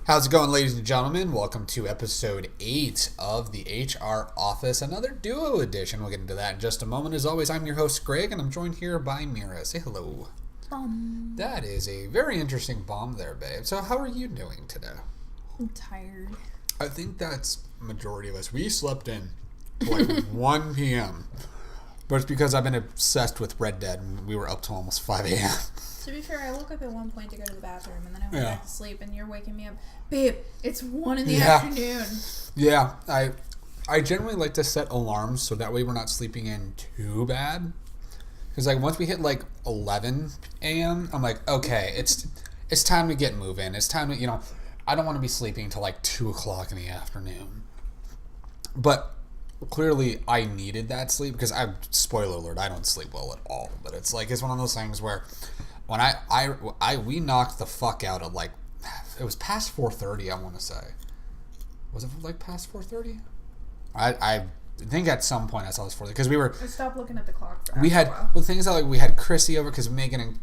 How's it going, ladies and gentlemen? Welcome to episode 8 of the HR Office, another duo edition. We'll get into that in just a moment. As always, I'm your host, Greg, and I'm joined here by Mira. Say hello. That is a very interesting bomb there, babe. So how are you doing today? I'm tired. I think that's majority of us. We slept in till like 1 p.m., but it's because I've been obsessed with Red Dead, and we were up till almost 5 a.m. To be fair, I woke up at one point to go to the bathroom, and then I went back to sleep, and you're waking me up. Babe, it's 1 in the afternoon. Yeah, I generally like to set alarms so that way we're not sleeping in too bad. Because like once we hit like 11 a.m., I'm like, okay, it's time to get moving. It's time to, I don't want to be sleeping until like 2 o'clock in the afternoon. But clearly I needed that sleep because spoiler alert, I don't sleep well at all. But it's one of those things where when we knocked the fuck out at like, it was past 4:30, I want to say. Was it like past 4:30? I think at some point I saw it was 4:30 because we were. I stopped looking at the clock. We had the things that we had Chrissy over because Megan's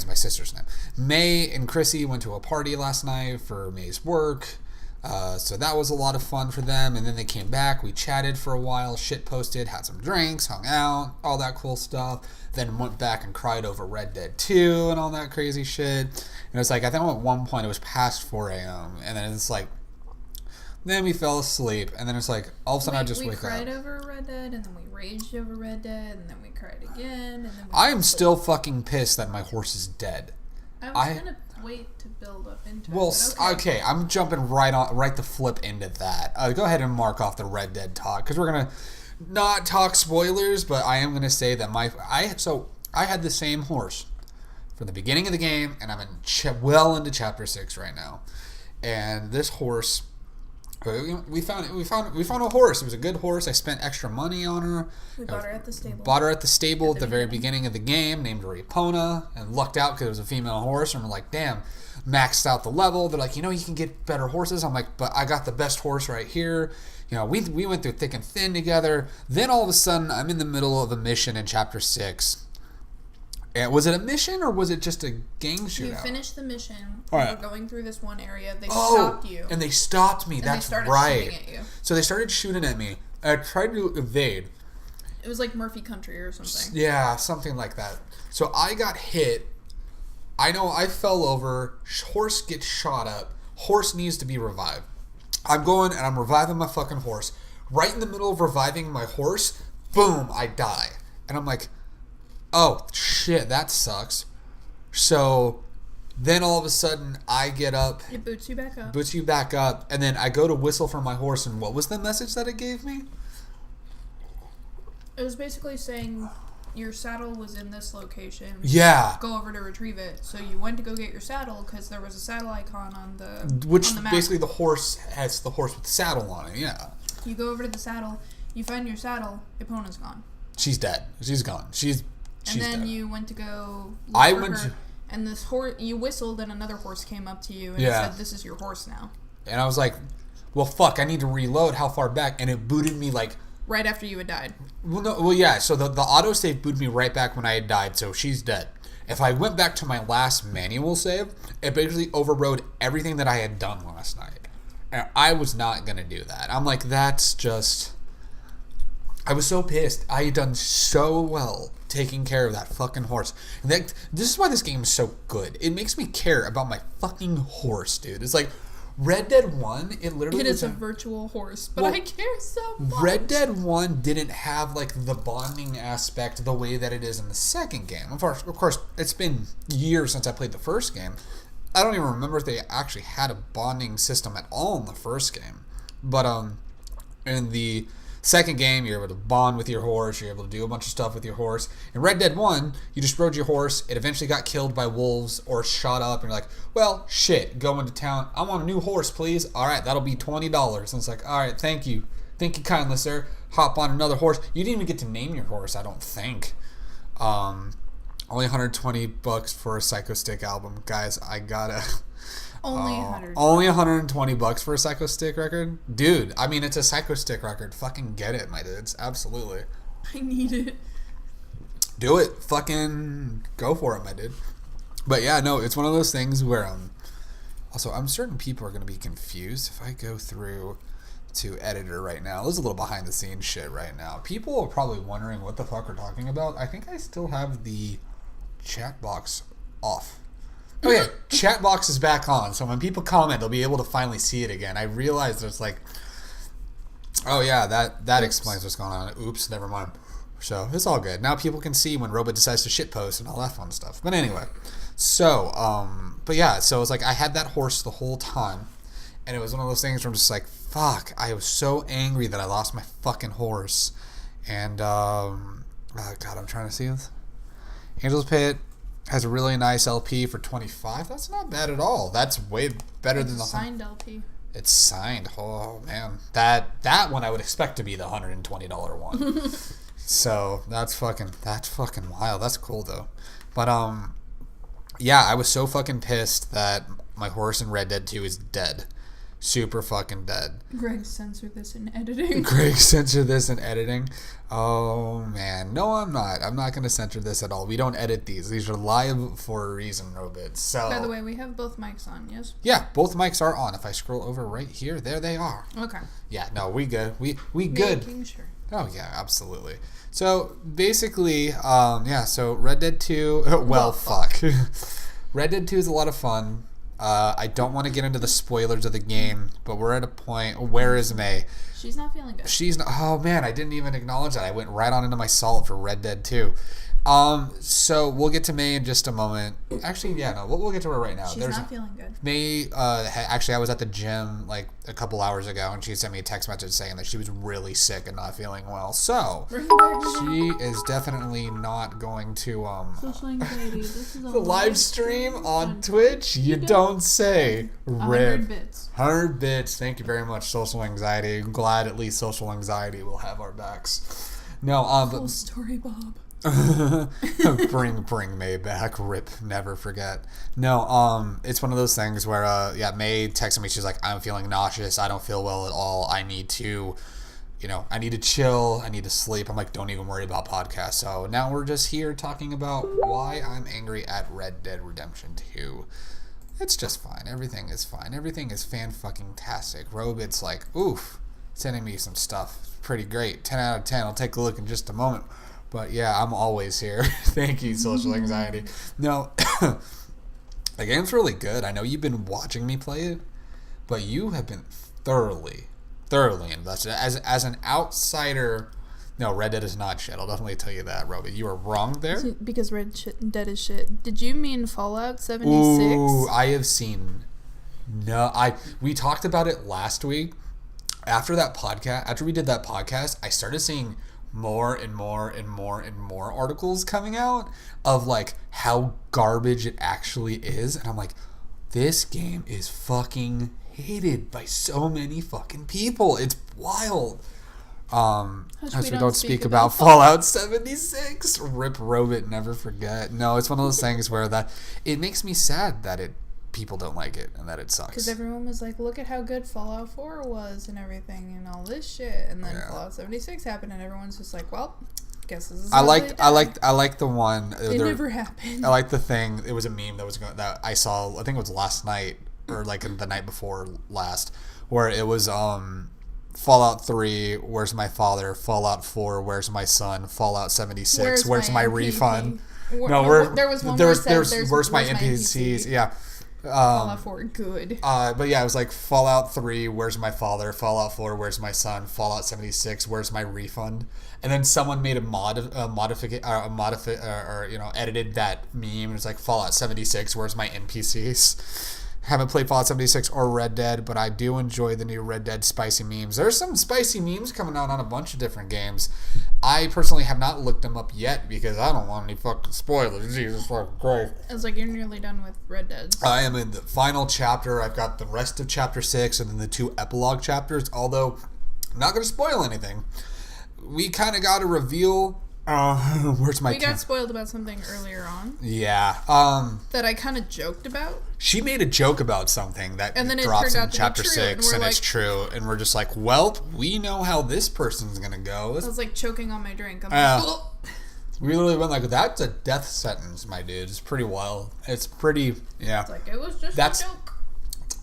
my sister's name. May and Chrissy went to a party last night for May's work. So that was a lot of fun for them, and then they came back, we chatted for a while, shit posted, had some drinks, hung out, all that cool stuff, then went back and cried over Red Dead 2 and all that crazy shit, and it was like, I think at one point it was past 4 a.m., and then it's like, then we fell asleep, and then it's like, all of a sudden I just wake up. We cried over Red Dead, and then we raged over Red Dead, and then we cried again, and then I am still fucking pissed that my horse is dead. I was gonna wait to build up into it. Well, okay, I'm jumping right the flip into that. Go ahead and mark off the Red Dead talk because we're gonna not talk spoilers, but I am gonna say that I had the same horse from the beginning of the game, and I'm well into chapter 6 right now, and this horse. We found a horse. It was a good horse. I spent extra money on her. We bought her at the stable. Bought her at the stable at the very beginning of the game. Named her Epona and lucked out because it was a female horse. And we're like, damn, maxed out the level. They're like, you can get better horses. I'm like, but I got the best horse right here. We went through thick and thin together. Then all of a sudden, I'm in the middle of a mission in chapter 6. And was it a mission or was it just a gang shootout? You finished the mission. All right. You were going through this one area. They stopped you. And they stopped me. And That's they started right. shooting at you. So they started shooting at me. I tried to evade. It was like Murphy Country or something. Yeah, something like that. So I got hit. I know I fell over. Horse gets shot up. Horse needs to be revived. I'm going and I'm reviving my fucking horse. Right in the middle of reviving my horse, boom, I die. And I'm like, oh, shit, that sucks. So then all of a sudden, I get up. It boots you back up. Boots you back up. And then I go to whistle for my horse. And what was the message that it gave me? It was basically saying your saddle was in this location. Yeah. Go over to retrieve it. So you went to go get your saddle because there was a saddle icon on the map. Basically the horse has the horse with the saddle on it, yeah. You go over to the saddle. You find your saddle. Epona's gone. She's dead. She's gone. She's then dead. You went to go and this horse, you whistled and another horse came up to you and it said, this is your horse now. And I was like, well, fuck, I need to reload. How far back? And it booted me like... Right after you had died. Well, yeah, so the autosave booted me right back when I had died, so she's dead. If I went back to my last manual save, it basically overrode everything that I had done last night. And I was not going to do that. I'm like, that's just... I was so pissed. I had done so well taking care of that fucking horse. And this is why this game is so good. It makes me care about my fucking horse, dude. It's like Red Dead 1, it literally is a virtual horse, but I care so much. Red Dead 1 didn't have like the bonding aspect the way that it is in the second game. Of course, it's been years since I played the first game. I don't even remember if they actually had a bonding system at all in the first game. But in the second game, you're able to bond with your horse. You're able to do a bunch of stuff with your horse. In Red Dead 1, you just rode your horse. It eventually got killed by wolves or shot up. And you're like, well, shit, go into town. I want a new horse, please. All right, that'll be $20. And it's like, all right, thank you. Thank you kindly, sir. Hop on another horse. You didn't even get to name your horse, I don't think. Only $120 for a Psycho Stick album. Guys, I gotta... Only $120 for a Psycho Stick record? Dude, I mean, it's a Psycho Stick record. Fucking get it, my dudes. Absolutely. I need it. Do it. Fucking go for it, my dude. But yeah, no, it's one of those things where Also, I'm certain people are going to be confused if I go through to editor right now. This is a little behind the scenes shit right now. People are probably wondering what the fuck we're talking about. I think I still have the chat box off. Okay, chat box is back on, so when people comment, they'll be able to finally see it again. I realized there's like, oh yeah, that explains what's going on. Oops, never mind. So it's all good. Now people can see when Robot decides to shitpost and all that fun stuff. But anyway, so but yeah, so it's like I had that horse the whole time, and it was one of those things where I'm just like, fuck, I was so angry that I lost my fucking horse, and oh god, I'm trying to see this. Angel's Pit has a really nice LP for $25. That's not bad at all. That's way better than the signed LP. It's signed. Oh man, that one I would expect to be the $120 one. So that's fucking wild. That's cool though. But yeah, I was so fucking pissed that my horse in Red Dead 2 is dead. Super fucking dead. Greg censored this in editing. Oh, man. No, I'm not. I'm not going to censor this at all. We don't edit these. These are live for a reason, Robit. So, by the way, we have both mics on, yes? Yeah, both mics are on. If I scroll over right here, there they are. Okay. Yeah, no, we good. We good. Making sure. Oh, yeah, absolutely. So, basically, yeah, so Red Dead 2, well, fuck. Red Dead 2 is a lot of fun. I don't want to get into the spoilers of the game, but we're at a point. Where is May? She's not feeling good. She's not. Oh man, I didn't even acknowledge that. I went right on into my salt for Red Dead 2. So we'll get to May in just a moment. Actually, yeah, no, we'll get to her right now. She's not feeling good. May, actually, I was at the gym like a couple hours ago, and she sent me a text message saying that she was really sick and not feeling well. So she is definitely not going to social anxiety. This is a the live stream on Twitch. You don't say. 100 bits. 100 bits. Thank you very much, social anxiety. I'm glad at least social anxiety will have our backs. No, full story, Bob. bring May back. Rip, never forget. No, it's one of those things where yeah, May texted me. She's like, I'm feeling nauseous. I don't feel well at all. I need to chill. I need to sleep. I'm like, don't even worry about podcasts. So now we're just here talking about why I'm angry at Red Dead Redemption 2. It's just fine. Everything is fine. Everything is fan-fucking-tastic. Robit's like, oof, sending me some stuff. Pretty great. 10 out of 10. I'll take a look in just a moment. But yeah, I'm always here. Thank you, social anxiety. No, the game's really good. I know you've been watching me play it, but you have been thoroughly invested. As an outsider, no, Red Dead is not shit. I'll definitely tell you that, Roby. You were wrong there. Because Red Dead is shit. Did you mean Fallout 76? Ooh, I have seen. No, we talked about it last week. After we did that podcast, I started seeing more and more articles coming out of like how garbage it actually is, and I'm like, this game is fucking hated by so many fucking people. It's wild. As we don't speak about Fallout 76. Rip Robit, never forget. No, it's one of those things where that it makes me sad that people don't like it and that it sucks. Because everyone was like, look at how good Fallout 4 was and everything and all this shit, and then Fallout 76 happened, and everyone's just like, well, guess this is. I like the one. It never happened. I like the thing. It was a meme that I saw. I think it was last night or like the night before last, where it was Fallout 3, where's my father? Fallout 4, where's my son? Fallout 76, where's my refund? There was one where's my NPCs? Yeah. Fallout 4, good. But yeah, it was like Fallout 3, where's my father? Fallout 4, where's my son? Fallout 76, where's my refund? And then someone made edited that meme. It's like Fallout 76, where's my NPCs? Haven't played Fallout 76 or Red Dead, but I do enjoy the new Red Dead spicy memes. There's some spicy memes coming out on a bunch of different games. I personally have not looked them up yet because I don't want any fucking spoilers. Jesus fucking Christ. It's like you're nearly done with Red Dead. I am in the final chapter. I've got the rest of chapter 6 and then the 2 epilogue chapters, although I'm not going to spoil anything. We kind of got a reveal. Where's my? We got spoiled about something earlier on. Yeah. That I kind of joked about. She made a joke about something that and then drops in chapter 6, and it's true. And we're just like, well, we know how this person's gonna go. I was like choking on my drink. I'm like, oh. We literally went like, that's a death sentence, my dude. It's pretty wild. It's pretty, yeah. It's like, it was just a joke.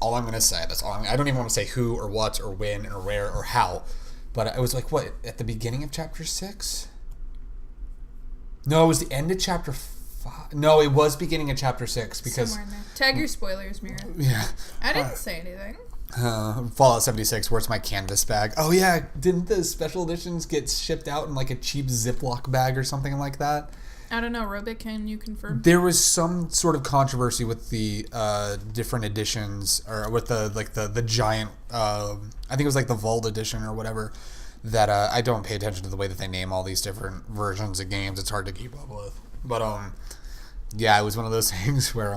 all I'm gonna say. I don't even want to say who or what or when or where or how. But it was like what at the beginning of chapter 6. No, it was the end of chapter 5. No, it was beginning of chapter 6 because somewhere in there. Tag your spoilers, Mira. Yeah, I didn't say anything. Fallout 76. Where's my canvas bag? Oh yeah, didn't the special editions get shipped out in like a cheap Ziploc bag or something like that? I don't know, Robit, can you confirm? There was some sort of controversy with the different editions, or with the giant. I think it was like the Vault edition or whatever. That I don't pay attention to the way that they name all these different versions of games. It's hard to keep up with. But yeah, it was one of those things where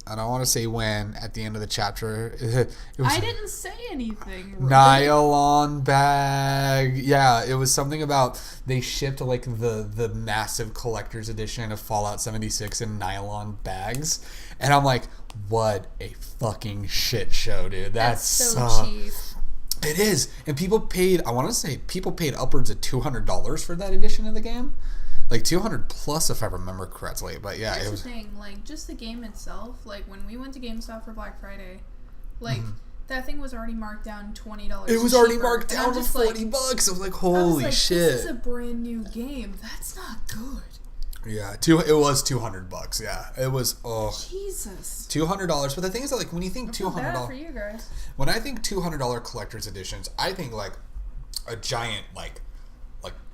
I don't want to say when at the end of the chapter. It was I didn't say anything. Nylon bag. Yeah, it was something about they shipped like the massive collector's edition of Fallout 76 in nylon bags. And I'm like, what a fucking shit show, dude. That's so cheap. It is. And people paid upwards of $200 for that edition of the game. Like 200 plus, if I remember correctly. But yeah, Here's it was the thing. Like, just the game itself. Like, when we went to GameStop for Black Friday, like that thing was already marked down $20. It was already marked down to $40. I was like, holy shit! This is a brand new game. That's not good. Yeah, it was $200. Yeah, it was. Oh, Jesus. $200. But the thing is that, like, when you think $200, bad for you guys. When I think $200 collector's editions, I think like a giant like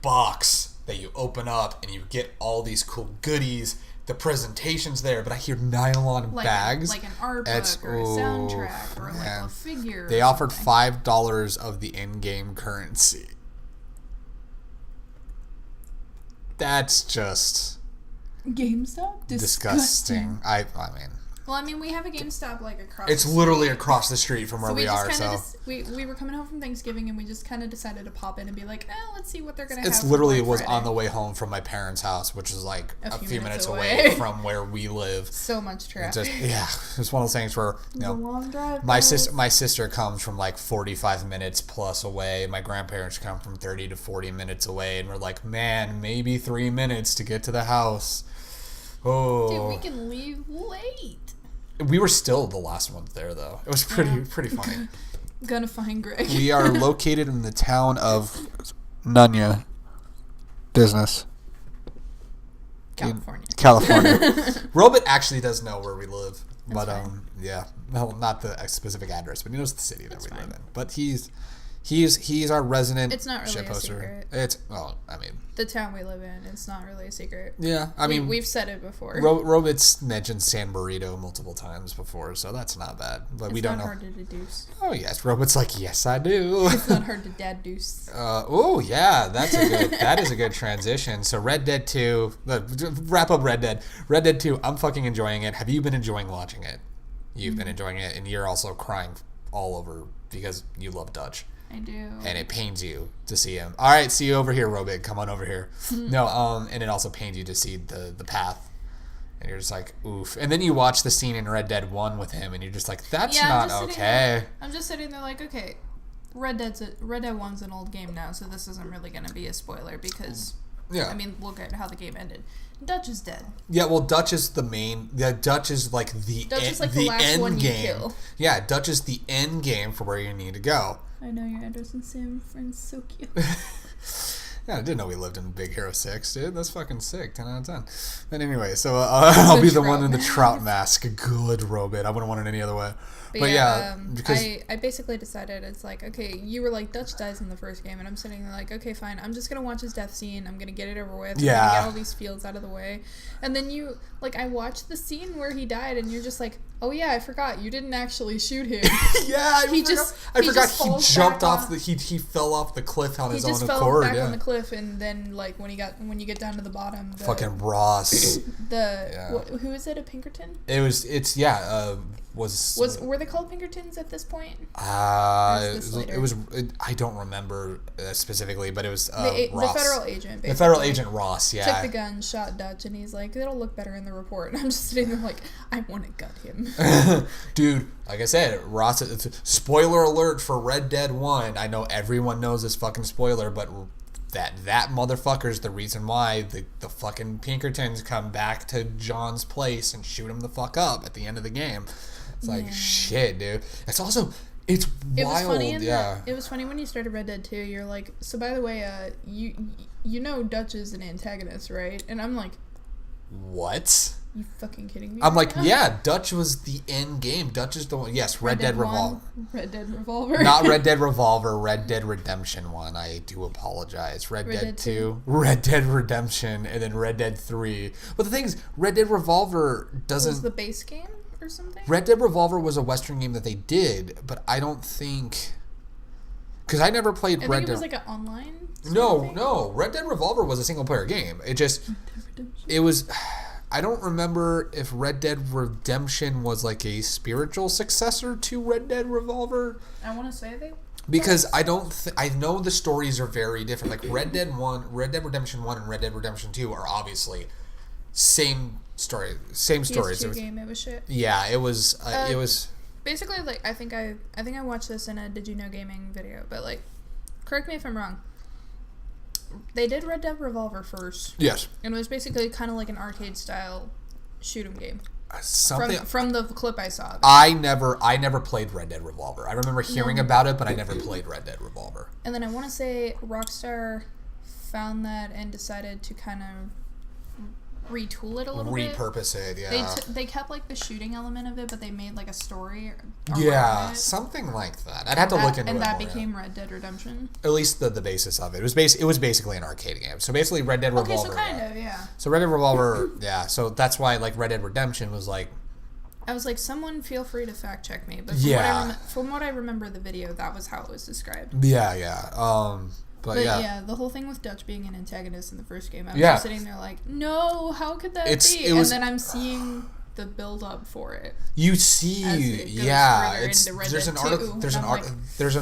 box that you open up and you get all these cool goodies. The presentation's there, but I hear nylon bags. Like an art book or a soundtrack or like a figure. They offered $5 of the in-game currency. That's just GameStop? Disgusting. I mean... Well, I mean, we have a GameStop like across. It's literally across the street from where we are. So we were coming home from Thanksgiving and we just kind of decided to pop in and be like, let's see what they're gonna have. It's literally was on the way home from my parents' house, which is like a few minutes away from where we live. So much traffic. It's one of those things where a long drive. My sister comes from like 45 minutes plus away. My grandparents come from 30 to 40 minutes away, and we're like, man, maybe 3 minutes to get to the house. Oh, dude, we can leave late. We were still the last ones there, though. It was pretty funny. Gonna find Greg. We are located in the town of Nunya. Business. California. Robit actually does know where we live. That's fine. Yeah. Well, not the specific address, but he knows the city that we live in. But he's our resident It's not really a secret. I mean... The town we live in, it's not really a secret. Yeah, I mean... We've said it before. Robit's mentioned San Burrito multiple times before, so that's not bad. But we don't know... It's not hard to deduce. Oh, yes. Robit's like, yes, I do. It's not hard to dad-deuce. Oh, yeah. That is a good transition. So Red Dead 2... wrap up Red Dead. Red Dead 2, I'm fucking enjoying it. Have you been enjoying watching it? You've been enjoying it, and you're also crying all over because you love Dutch. I do. And it pains you to see him. All right, see you over here, Robit. Come on over here. No, and it also pains you to see the path. And you're just like, oof. And then you watch the scene in Red Dead 1 with him, and you're just like, that's not okay. I'm just sitting there like, okay, Red Dead 1's an old game now, so this isn't really going to be a spoiler because, I mean, look at how the game ended. Dutch is dead. Yeah, well, Dutch is the main... Yeah, Dutch is like the last one you kill. Yeah, Dutch is the end game for where you need to go. I know your address in San Francisco. Yeah, I didn't know we lived in Big Hero 6, dude. That's fucking sick. 10 out of 10. But anyway, so I'll be the one in the trout mask. Good, Robit. I wouldn't want it any other way. But yeah, because I basically decided it's like, okay, you were like, Dutch dies in the first game, and I'm sitting there like, okay, fine, I'm just gonna watch his death scene, I'm gonna get it over with, I'm gonna get all these fields out of the way, and then you, like, I watched the scene where he died, and you're just like, oh yeah, I forgot, you didn't actually shoot him. I forgot he jumped off he fell off the cliff on his own accord. He just fell back on the cliff, and then, like, when you get down to the bottom, fucking Ross. Who is it, a Pinkerton? Were they called Pinkertons at this point? It was I don't remember specifically, but it was Ross. The federal agent, basically. The federal agent Ross, yeah. Took the gun, shot Dutch, and he's like, it'll look better in the report. And I'm just sitting there like, I want to gut him. Dude, like I said, Ross, spoiler alert for Red Dead 1. I know everyone knows this fucking spoiler, but that motherfucker's the reason why the fucking Pinkertons come back to John's place and shoot him the fuck up at the end of the game. It's like, shit, dude. It's also, it's wild. It was funny when you started Red Dead 2. You're like, so by the way, you know Dutch is an antagonist, right? And I'm like, what? You fucking kidding me? I'm like, yeah, Dutch was the end game. Dutch is the one. Yes, Red Dead Revolver. Red Dead Revolver. Not Red Dead Revolver, Red Dead Redemption 1. I do apologize. Red Dead 2, Red Dead Redemption, and then Red Dead 3. But the thing is, Red Dead Revolver doesn't... Was the base game or something? Red Dead Revolver was a Western game that they did, but I don't think... Because I never played Red Dead... I think it was like an online... No. Red Dead Revolver was a single-player game. It was... I don't remember if Red Dead Redemption was like a spiritual successor to Red Dead Revolver. I want to say they... Because I don't... I know the stories are very different. Like Red Dead Redemption 1 and Red Dead Redemption 2 are obviously same stories. PS2 game, it was shit. Yeah, it was... it was... Basically, like, I think I watched this in a Did You Know Gaming video, but, like, correct me if I'm wrong. They did Red Dead Revolver first. Yes. And it was basically kind of like an arcade-style shoot 'em game. Something from the clip I saw. I never played Red Dead Revolver. I remember hearing about it, but I never played Red Dead Revolver. And then I want to say Rockstar found that and decided to kind of retool it a little bit. Repurpose it, yeah. They kept like the shooting element of it, but they made like a story. Yeah, something like that. I'd have to look into it. And that became Red Dead Redemption. At least the basis of it. It was basically an arcade game. So basically Red Dead Revolver. Okay, so kind of, yeah. So Red Dead Revolver, yeah. So that's why like Red Dead Redemption was like. I was like, someone feel free to fact check me, but from what I remember the video, that was how it was described. Yeah. But yeah, the whole thing with Dutch being an antagonist in the first game, I was just sitting there like, no, how could that be? And then I'm seeing the build up for it. You see, there's an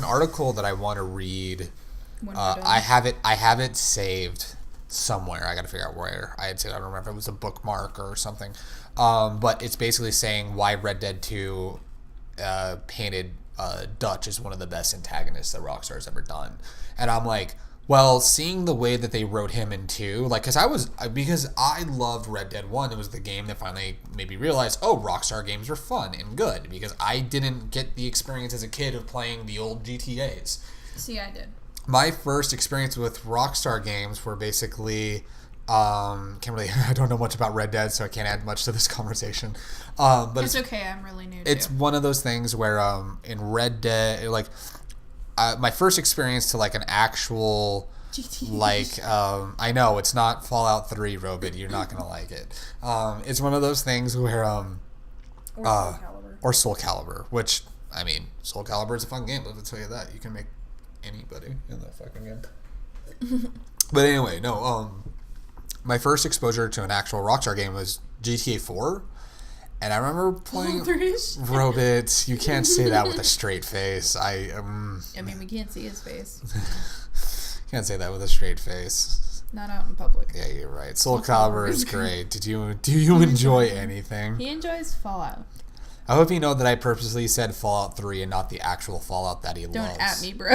article that I want to read. I have it saved somewhere. I got to figure out where I had saved. I don't remember if it was a bookmark or something. But it's basically saying why Red Dead 2 painted Dutch as one of the best antagonists that Rockstar's ever done. And I'm like, well, seeing the way that they wrote him in 2, like, because I loved Red Dead 1, it was the game that finally made me realize, oh, Rockstar games are fun and good, because I didn't get the experience as a kid of playing the old GTAs. See, I did. My first experience with Rockstar games were basically... I don't know much about Red Dead, so I can't add much to this conversation. But it's okay, I'm really new. It's one of those things where in Red Dead, like my first experience to like an actual GTA. Like I know it's not Fallout 3, Robin. You're not gonna like it. It's one of those things where or Soul Calibur, which I mean, Soul Calibur is a fun game. Let me tell you that you can make anybody in that fucking game. But anyway, no. My first exposure to an actual Rockstar game was GTA 4. And I remember playing... Robit, you can't say that with a straight face. I mean, we can't see his face. Can't say that with a straight face. Not out in public. Yeah, you're right. Soul Calibur is great. Do you enjoy anything? He enjoys Fallout. I hope you know that I purposely said Fallout 3 and not the actual Fallout that he loves. Don't at me, bro.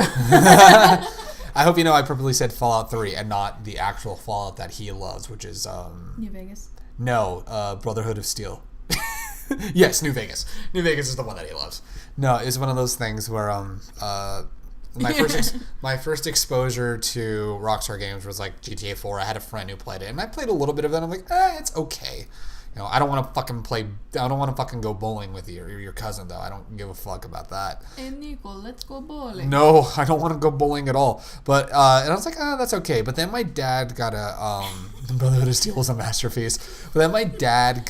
I hope you know I purposely said Fallout 3 and not the actual Fallout that he loves, which is... New Vegas? No, Brotherhood of Steel. Yes, New Vegas. New Vegas is the one that he loves. No, it's one of those things where my first exposure to Rockstar games was like GTA 4. I had a friend who played it, and I played a little bit of it, and I'm like, it's okay. You know, I don't want to fucking go bowling with you or your cousin, though. I don't give a fuck about that. Hey, Nico, let's go bowling. No, I don't want to go bowling at all. But, and I was like, that's okay. But then my dad got Brotherhood of Steel was a masterpiece. But then my dad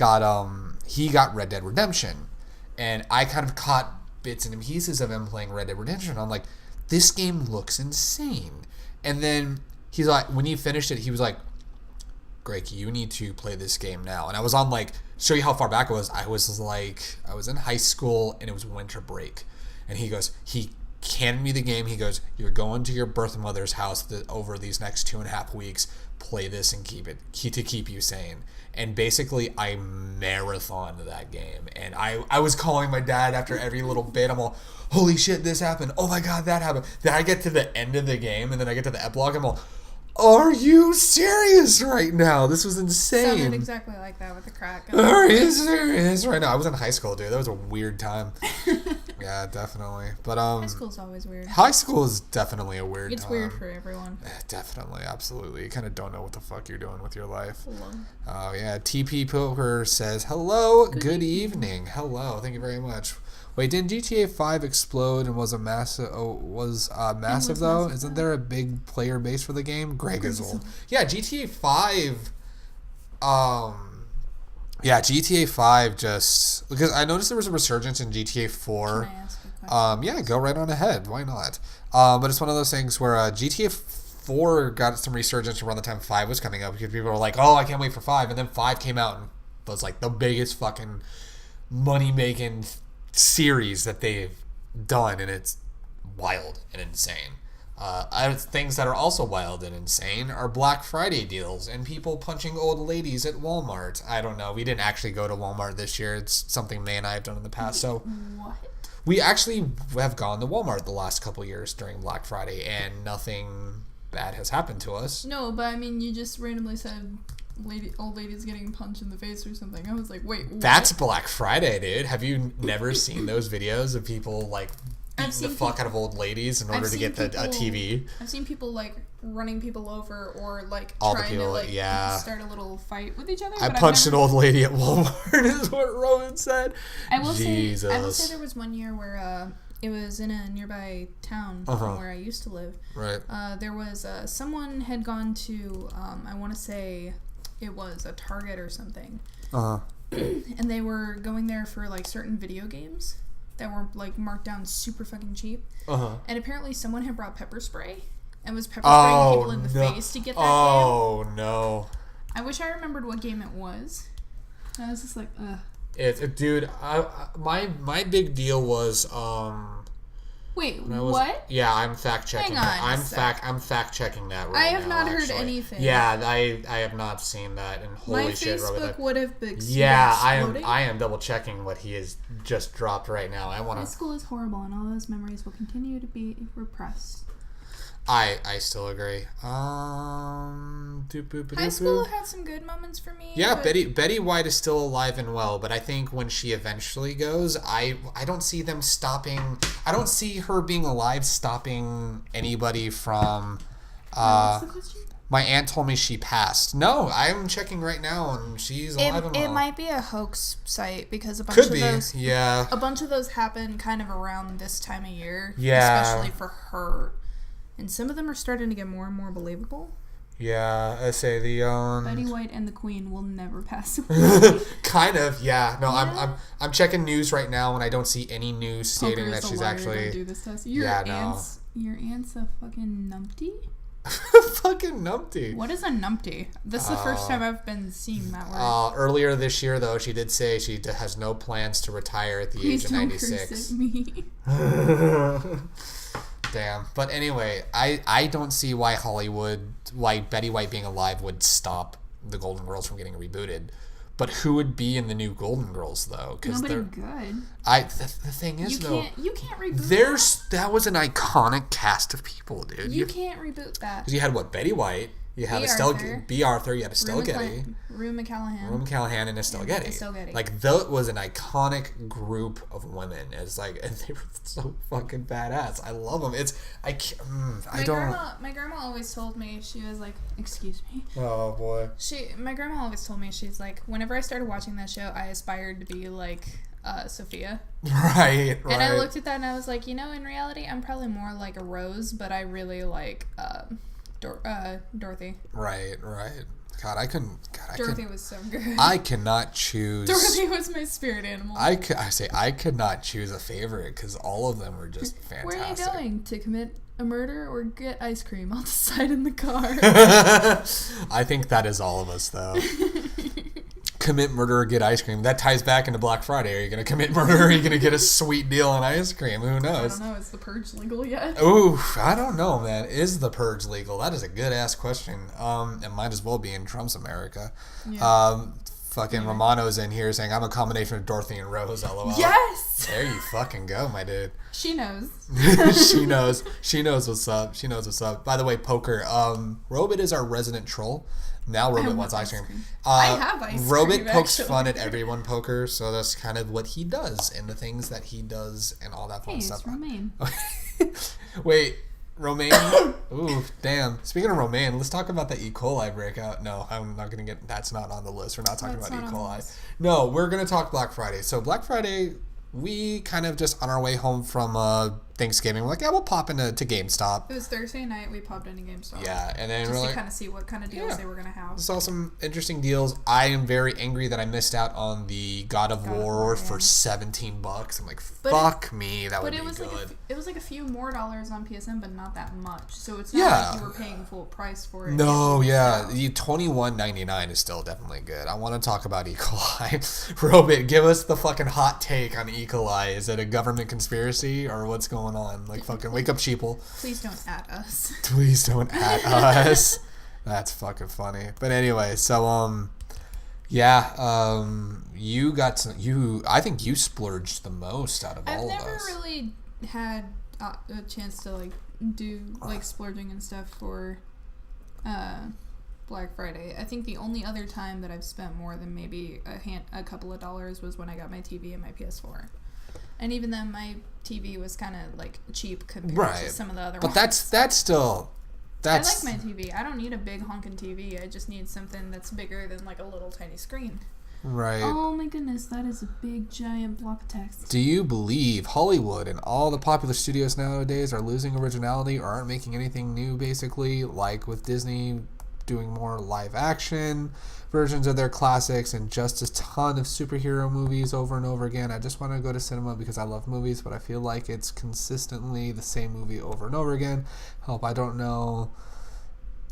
he got Red Dead Redemption. And I kind of caught bits and pieces of him playing Red Dead Redemption. I'm like, this game looks insane. And then he's like, when he finished it, he was like, Greg, you need to play this game now. And I was on like, show you how far back it was. I was in high school and it was winter break. And he handed me the game. He goes, you're going to your birth mother's house over these next 2.5 weeks. Play this and keep you sane. And basically I marathoned that game. And I was calling my dad after every little bit. I'm all, holy shit, this happened. Oh my God, that happened. Then I get to the end of the game and then I get to the epilogue. I'm all, Are you serious right now? This was insane. Sounded exactly like that with the crack. Are you serious right now? I was in high school, dude. That was a weird time. Yeah, definitely. But high school's always weird. High school is definitely a weird time. It's weird for everyone. Definitely, absolutely. You kind of don't know what the fuck you're doing with your life. Oh yeah. TP Poker says hello. Good evening. Hello. Thank you very much. Wait, didn't GTA 5 explode and was massive though? Isn't there a big player base for the game? Greg is old. Yeah, GTA 5 GTA 5 just because I noticed there was a resurgence in GTA 4. Can I ask a question? Yeah, go right on ahead. Why not? But it's one of those things where GTA 4 got some resurgence around the time 5 was coming up because people were like, "Oh, I can't wait for 5." And then 5 came out and was like the biggest fucking money-making series that they've done, and it's wild and insane. Things that are also wild and insane are Black Friday deals and people punching old ladies at Walmart. I don't know. We didn't actually go to Walmart this year. It's something May and I have done in the past. So what? We actually have gone to Walmart the last couple of years during Black Friday, and nothing bad has happened to us. No, but I mean, you just randomly said old ladies getting punched in the face or something. I was like, wait, what? That's Black Friday, dude. Have you never seen those videos of people like beating the fuck out of old ladies in order to get a TV? I've seen people like running people over or like all trying people, to like yeah. start a little fight with each other. I punched an old lady at Walmart is what Rowan said. I will say there was one year where it was in a nearby town from where I used to live. Right. There was someone had gone to I want to say it was a Target or something. And they were going there for like certain video games that were like marked down super fucking cheap. And apparently someone had brought pepper spray and was pepper spraying people in the face to get that game. No. I wish I remembered what game it was. I was just like, ugh. Dude, my big deal was Wait, what? Yeah, I'm fact checking. I'm fact checking that right now. I have not heard anything. Yeah, I have not seen that, and holy shit, My Facebook would have been I am double checking what he has just dropped right now. High school is horrible, and all those memories will continue to be repressed. I still agree. High school had some good moments for me. Yeah, Betty White is still alive and well, but I think when she eventually goes, I don't see them stopping. I don't see her being alive stopping anybody from. What's the question? My aunt told me she passed. No, I'm checking right now, and she's alive and well. It might be a hoax site because a bunch of those happen kind of around this time of year. Yeah, especially for her. And some of them are starting to get more and more believable. Yeah, I say the Betty White and the Queen will never pass away. Kind of, yeah. No, yeah. I'm checking news right now, and I don't see any news stating that she's actually. Don't do this test. Your aunt's a fucking numpty. Fucking numpty. What is a numpty? This is the first time I've been seeing that word. Earlier this year, though, she did say she has no plans to retire at the age of 96. Please don't curse at me. Damn. But anyway, I don't see why Betty White being alive would stop the Golden Girls from getting rebooted. But who would be in the new Golden Girls, though? Nobody good. The thing is, you can't reboot that was an iconic cast of people, dude. You can't reboot that. Because you had Betty White. You had B. Arthur. You had Estelle Getty. Rue McCallaghan and Estelle Getty. Like, that was an iconic group of women. It's like, and they were so fucking badass. I love them. My grandma always told me, she was like, excuse me. Oh, boy. My grandma always told me, she's like, whenever I started watching that show, I aspired to be like Sophia. Right. And I looked at that and I was like, in reality, I'm probably more like a Rose, but I really like Dorothy. Right. God, Dorothy was so good. I cannot choose. Dorothy was my spirit animal. I could not choose a favorite because all of them were just fantastic. Where are you going? To commit a murder or get ice cream? I'll decide in the car. I think that is all of us, though. Commit murder or get ice cream. That ties back into Black Friday. Are you going to commit murder or are you going to get a sweet deal on ice cream? Who knows? I don't know. Is the purge legal yet? Ooh, I don't know, man. Is the purge legal? That is a good-ass question. It might as well be in Trump's America. Yeah. fucking Romano's in here saying, I'm a combination of Dorothy and Rose, LOL. Yes! There you fucking go, my dude. She knows. She knows. She knows what's up. She knows what's up. By the way, poker. Robit is our resident troll. Now Robit wants ice cream. I have ice cream. Robit pokes fun at everyone, poker, so that's kind of what he does and the things that he does and all that fun stuff. It's Romaine. Wait, Romaine? Ooh, damn. Speaking of Romaine, let's talk about the E. coli breakout. No, I'm not going to get... That's not on the list. We're not talking about E. coli. No, we're going to talk Black Friday. So Black Friday... We kind of just on our way home from Thanksgiving, we're like, yeah, we'll pop into GameStop. It was Thursday night. We popped into GameStop. Yeah, and then just to kind of see what kind of deals they were going to have. Saw some interesting deals. I am very angry that I missed out on the God of War for $17. I'm like, fuck me, that would be good. It was like a few more dollars on PSN, but not that much. So it's not like you were paying full price for it. No, yeah, the $21.99 is still definitely good. I want to talk about E. coli. Robit, give us the fucking hot take on E. coli. Is it a government conspiracy or what's going on? Like, fucking wake up, sheeple. Please don't at us. Please don't at us. That's fucking funny. But anyway, so you got some. I think you splurged the most out of all of us. I've never really had a chance to like do like splurging and stuff for Black Friday. I think the only other time that I've spent more than maybe a couple of dollars was when I got my TV and my PS4. And even then, my TV was kind of like cheap compared to some of the other ones. But that's still. I like my TV. I don't need a big honking TV. I just need something that's bigger than like a little tiny screen. Right. Oh my goodness, that is a big giant block of text. Do you believe Hollywood and all the popular studios nowadays are losing originality or aren't making anything new, basically, like with Disney doing more live action versions of their classics and just a ton of superhero movies over and over again? I just want to go to cinema because I love movies, but I feel like it's consistently the same movie over and over again. I don't know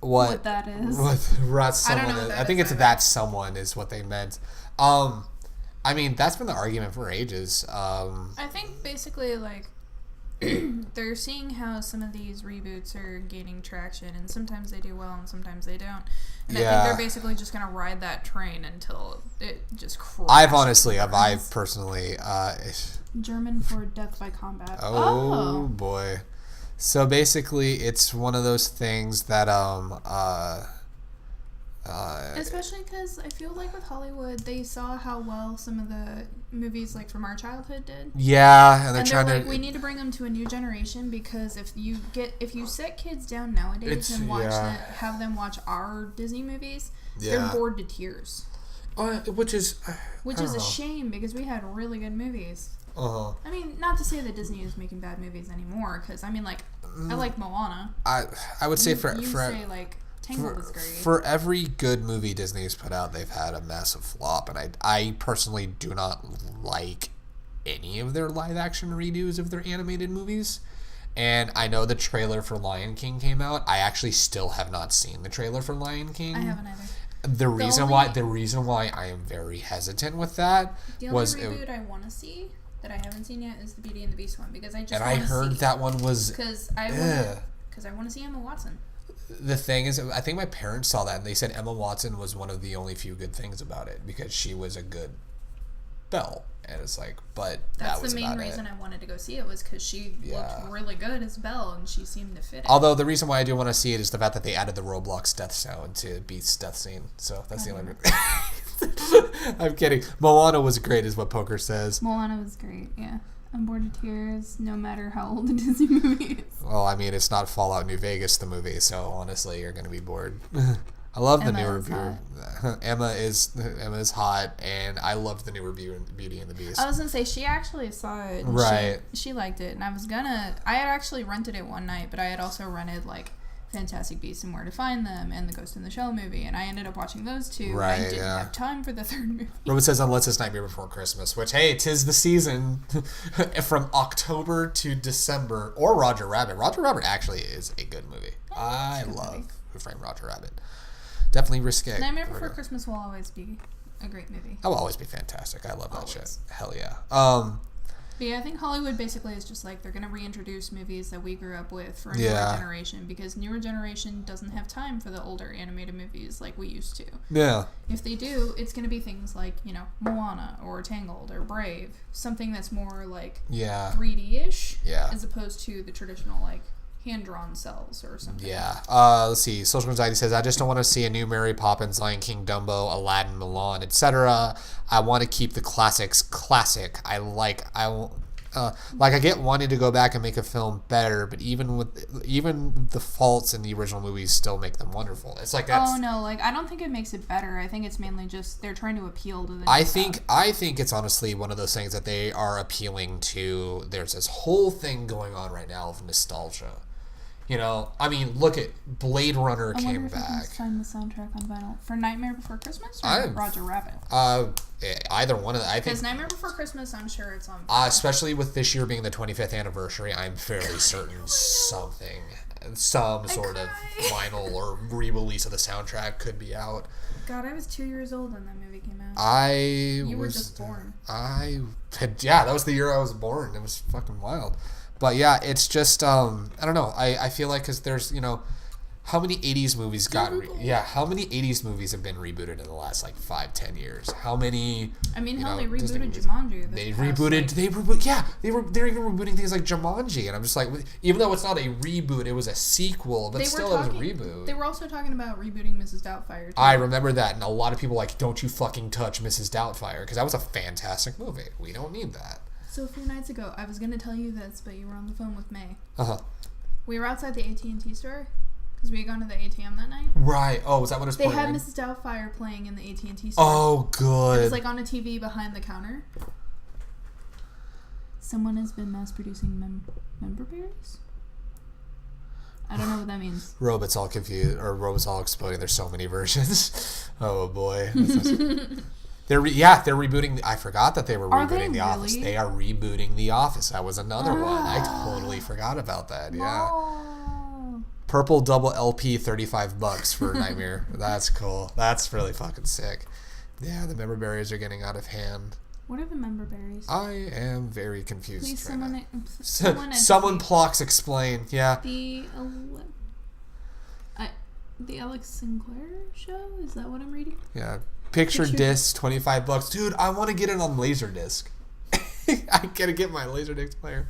what that is. What someone is. I think it's that someone is what they meant. I mean, that's been the argument for ages. I think basically like they're seeing how some of these reboots are gaining traction, and sometimes they do well and sometimes they don't. And I think they're basically just going to ride that train until it just crashes. I've personally... German for death by combat. Oh, boy. So basically, it's one of those things that... especially because I feel like with Hollywood, they saw how well some of the movies like from our childhood did. Yeah, and they're trying to. We need to bring them to a new generation because if you set kids down nowadays and have them watch our Disney movies, they're bored to tears. Which is a shame because we had really good movies. I mean, not to say that Disney is making bad movies anymore, because I mean, like, I like Moana. I would say for every good movie Disney's put out, they've had a massive flop, and I personally do not like any of their live action redos of their animated movies. And I know the trailer for Lion King came out. I actually still have not seen the trailer for Lion King. I haven't either. The reason why I am very hesitant with that was the only reboot I want to see that I haven't seen yet is the Beauty and the Beast one, because I heard that one was because I want to see Emma Watson. The thing is, I think my parents saw that and they said Emma Watson was one of the only few good things about it because she was a good Belle. And it's like, but that was the main reason I wanted to go see it was because she looked really good as Belle and she seemed to fit it. Although the reason why I do want to see it is the fact that they added the Roblox death sound to Beast's death scene. So that's the only reason. I'm kidding. Moana was great is what Poker says. Moana was great, yeah. I'm bored to tears no matter how old the Disney movie is. Well, I mean, it's not Fallout New Vegas, the movie, so honestly, you're going to be bored. I love the newer Emma is hot, and I loved the newer Beauty and the Beast. I was gonna say she actually saw it. And right. She liked it, and I had actually rented it one night, but I had also rented like Fantastic Beasts and Where to Find Them and the Ghost in the Shell movie, and I ended up watching those two. Right. I didn't have time for the third movie. Robin says unless it's Nightmare Before Christmas, which hey, 'tis the season from October to December, or Roger Rabbit. Roger Rabbit actually is a good movie. I love Who Framed Roger Rabbit. Definitely risque. Nightmare Before Christmas will always be a great movie. That will always be fantastic. I love that shit. Hell yeah. But yeah, I think Hollywood basically is just like they're going to reintroduce movies that we grew up with for a newer generation, because newer generation doesn't have time for the older animated movies like we used to. Yeah. If they do, it's going to be things like, you know, Moana or Tangled or Brave, something that's more like 3D-ish as opposed to the traditional like hand-drawn cells or something. Yeah. Let's see. Social Anxiety says, I just don't want to see a new Mary Poppins, Lion King, Dumbo, Aladdin, Mulan, etc. I want to keep the classics classic. I get wanting to go back and make a film better, but even the faults in the original movies still make them wonderful. It's like that's... Oh no, like I don't think it makes it better. I think it's mainly just they're trying to appeal to the I think it's honestly one of those things that they are appealing to. There's this whole thing going on right now of nostalgia. You know, I mean, look at Blade Runner came back. I wonder if find the soundtrack on vinyl for Nightmare Before Christmas or Roger Rabbit. Either one of them. Because Nightmare Before Christmas, I'm sure it's on. Especially with this year being the 25th anniversary, I'm fairly certain some sort of vinyl or re-release of the soundtrack could be out. God, I was 2 years old when that movie came out. You were just born. That was the year I was born. It was fucking wild. But yeah, it's just I don't know. I feel like because there's, you know, how many 80s movies how many 80s movies have been rebooted in the last like 5-10 years? How many? I mean, hell, they rebooted Jumanji. They're even rebooting things like Jumanji, and I'm just like, even though it's not a reboot, it was a sequel, but still it was a reboot. They were also talking about rebooting Mrs. Doubtfire too. I remember that, and a lot of people were like, don't you fucking touch Mrs. Doubtfire, because that was a fantastic movie. We don't need that. So a few nights ago, I was going to tell you this, but you were on the phone with May. Uh-huh. We were outside the AT&T store, because we had gone to the ATM that night. Right. Oh, was that what it was playing? They had Mrs. Doubtfire playing in the AT&T store. Oh, good. It was like on a TV behind the counter. Someone has been mass-producing member berries? I don't know what that means. Robots all confused, or robots all exploding. There's so many versions. Oh, boy. They're rebooting. I forgot that they were rebooting The Office. They are rebooting The Office. That was another one. I totally forgot about that. Yeah. No. Purple double LP, $35 for Nightmare. That's cool. That's really fucking sick. Yeah, the member berries are getting out of hand. What are the member berries? I am very confused. Please, someone Plox explain. Yeah. The Alex Sinclair show? Is that what I'm reading? Yeah. Picture disc, $25. Dude, I want to get it on Laserdisc. I gotta get my Laserdisc player.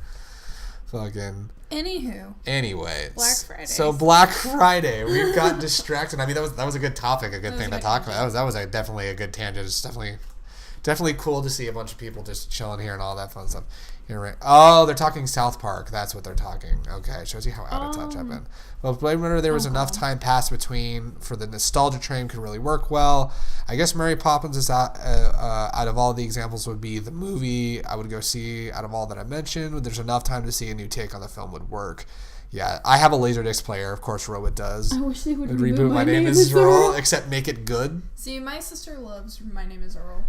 Fucking. Anyways. Black Friday. So Black Friday, we've got distracted. I mean, that was a good topic, a good thing to talk about. That was definitely a good tangent. It's definitely cool to see a bunch of people just chilling here and all that fun stuff. You're right. Oh, they're talking South Park. That's what they're talking. Okay, shows you how out of touch I've been. Well, Blade Runner, there was enough time passed between for the nostalgia train could really work well. I guess Mary Poppins is out of all the examples would be the movie I would go see out of all that I mentioned. There's enough time to see a new take on the film would work. Yeah, I have a Laserdisc player. Of course, Robot does. I wish they would reboot My Name is Earl, except make it good. See, my sister loves My Name is Earl.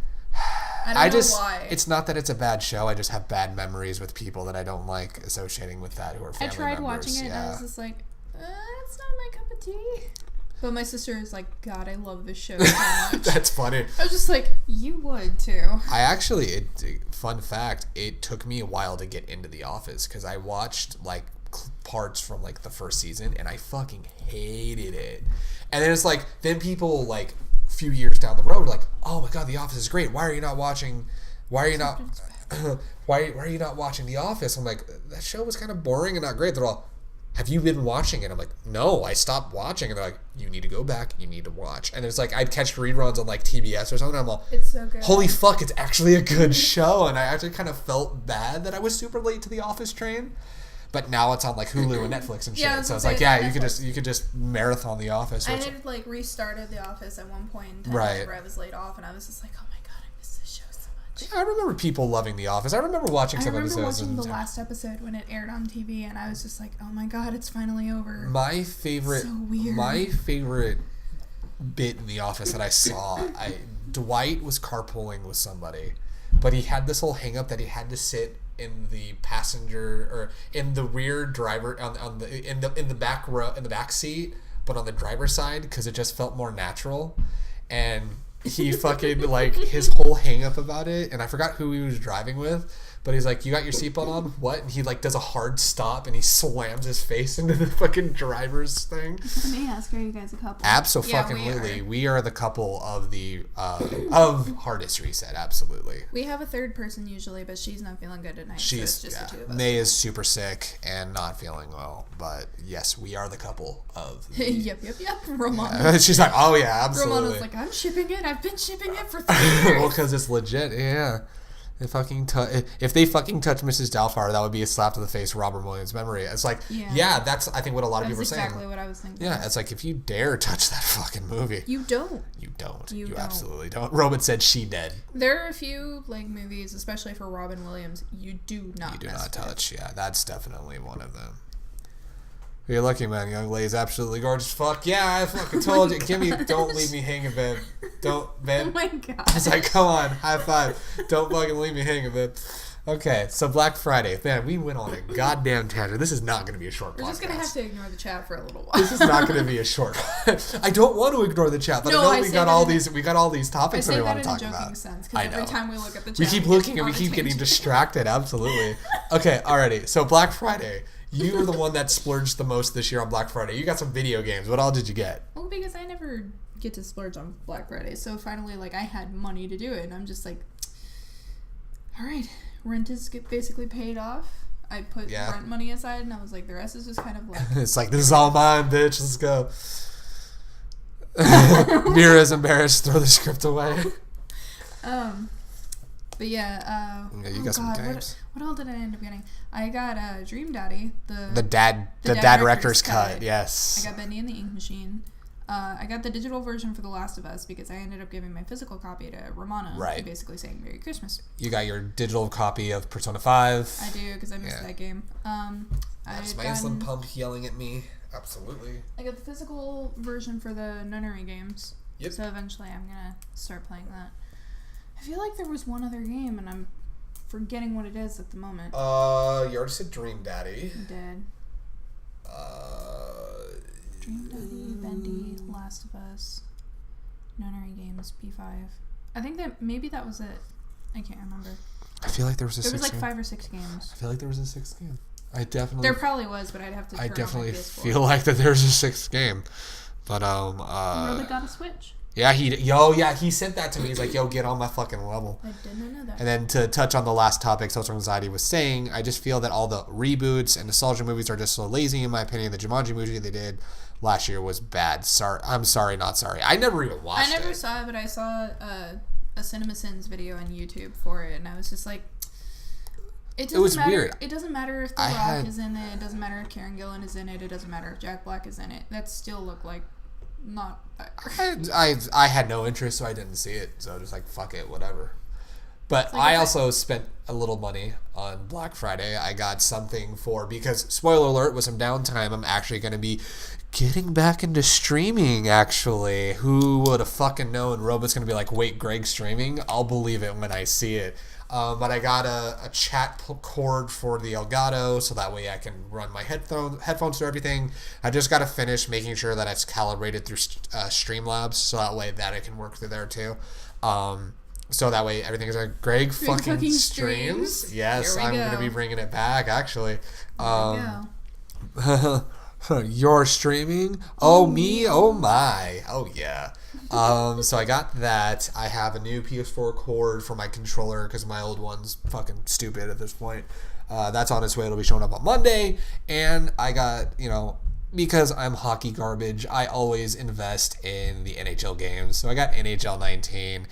I don't know why. It's not that it's a bad show. I just have bad memories with people that I don't like associating with that who are family members. I tried watching it and I was just like, it's not my cup of tea. But my sister is like, God, I love this show so much. That's funny. I was just like, you would too. Fun fact, it took me a while to get into The Office because I watched like parts from like the first season and I fucking hated it. And then it's like, then people like few years down the road like, oh my God, The Office is great. Why are you not watching The Office? I'm like, that show was kind of boring and not great. They're all, have you been watching it? I'm like, no, I stopped watching. And they're like, you need to go back. You need to watch. And it's like, I'd catch reruns on like TBS or something. I'm all, it's so good. Holy fuck, it's actually a good show. And I actually kind of felt bad that I was super late to The Office train. But now it's on like Hulu and Netflix and shit. Yeah, so it's like, yeah, you could just marathon The Office. I had like restarted The Office at one point in time whenever I was laid off, and I was just like, oh my God, I miss this show so much. Yeah, I remember people loving The Office. I remember watching some episodes. I remember watching the last episode when it aired on TV, and I was just like, oh my God, it's finally over. My favorite bit in The Office that I saw, Dwight was carpooling with somebody, but he had this whole hang up that he had to sit in the passenger or in the rear driver in the back row, in the back seat, but on the driver's side because it just felt more natural. And he fucking like his whole hang up about it, and I forgot who he was driving with, But he's like, you got your seatbelt on? What? And he like does a hard stop and he slams his face into the fucking driver's thing. Let me ask, are you guys a couple? Absolutely. We are the couple of the of Hardest Reset. Absolutely. We have a third person usually, but she's not feeling good tonight. So it's just the two of us. May is super sick and not feeling well, but yes, we are the couple of the... Yep. Romana. Yeah. She's like, oh yeah, absolutely. Romana's like, I'm shipping it. I've been shipping it for 3 years. Well, because it's legit. Yeah. If they fucking touch Mrs. Doubtfire, that would be a slap to the face of Robert Williams' memory. It's like, that's I think what a lot of people are saying. That's exactly what I was thinking. Yeah, it's like, if you dare touch that fucking movie. You don't. You absolutely don't. Robin said she dead. There are a few like movies, especially for Robin Williams, you do not touch. Yeah, that's definitely one of them. You're lucky, man. Young lady's absolutely gorgeous. Fuck yeah, I fucking told you. Don't leave me hanging, babe. Don't, babe. Oh my god. It's like, come on, high five. Don't fucking leave me hanging, babe. Okay, so Black Friday. Man, we went on a goddamn tangent. This is not going to be a short podcast. We're just going to have to ignore the chat for a little while. This is not going to be a short I don't want to ignore the chat, but I know we got all these topics that we want to talk about. Sense, I know. Every time we look at the chat, we keep looking and we keep getting distracted. Absolutely. Okay, alrighty. So Black Friday. You were the one that splurged the most this year on Black Friday. You got some video games. What all did you get? Well, because I never get to splurge on Black Friday. So finally, like, I had money to do it. And I'm just like, all right, rent is basically paid off. I put rent money aside, and I was like, the rest is just kind of like... It's like, this is all mine, bitch. Let's go. Mira's embarrassed. Throw the script away. But yeah, you got some games. What all did I end up getting? I got Dream Daddy, the dad director's cut. Yes. I got Bendy and the Ink Machine. I got the digital version for The Last of Us because I ended up giving my physical copy to Romana, right? Basically saying Merry Christmas. You got your digital copy of Persona 5. I do because I missed that game. That's my insulin pump yelling at me. Absolutely. I got the physical version for the Nunnery games. Yep. So eventually I'm gonna start playing that. I feel like there was one other game, and I'm forgetting what it is at the moment. You already said Dream Daddy. I did. Dream Daddy, Bendy, Last of Us, Nunnery Games, P5. I think that was it. I can't remember. I feel like there was a 6th game. There was like 5 or 6 games. I feel like there was a 6th game. There probably was, but I'd have to turn on my PS4. I definitely feel like that there's a 6th game. But, Really got a Switch. Yeah, he sent that to me. He's like, yo, get on my fucking level. I didn't know that. And then to touch on the last topic, Social Anxiety was saying, I just feel that all the reboots and nostalgia movies are just so lazy, in my opinion. The Jumanji movie they did last year was bad. I'm sorry, not sorry. I never even watched it. I never saw it, but I saw a CinemaSins video on YouTube for it, and I was just like, it was weird. It doesn't matter if The Rock is in it. It doesn't matter if Karen Gillan is in it. It doesn't matter if Jack Black is in it. That still looked like not better. I had no interest, so I didn't see it. So just like, fuck it, whatever. But I also spent a little money on Black Friday. I got something because, spoiler alert, with some downtime, I'm actually going to be getting back into streaming, actually. Who would have fucking known? Robot's going to be like, wait, Greg's streaming? I'll believe it when I see it. But I got a chat cord for the Elgato, so that way I can run my headphones through everything. I just got to finish making sure that it's calibrated through Streamlabs, so that way that I can work through there too. So that way everything is like, Greg fucking streams. Yes, I'm going to be bringing it back, actually. You're streaming? Oh, me? Oh, my. Oh, yeah. So I got that. I have a new PS4 cord for my controller because my old one's fucking stupid at this point. That's on its way. It'll be showing up on Monday. And I got, because I'm hockey garbage, I always invest in the NHL games. So I got NHL 19.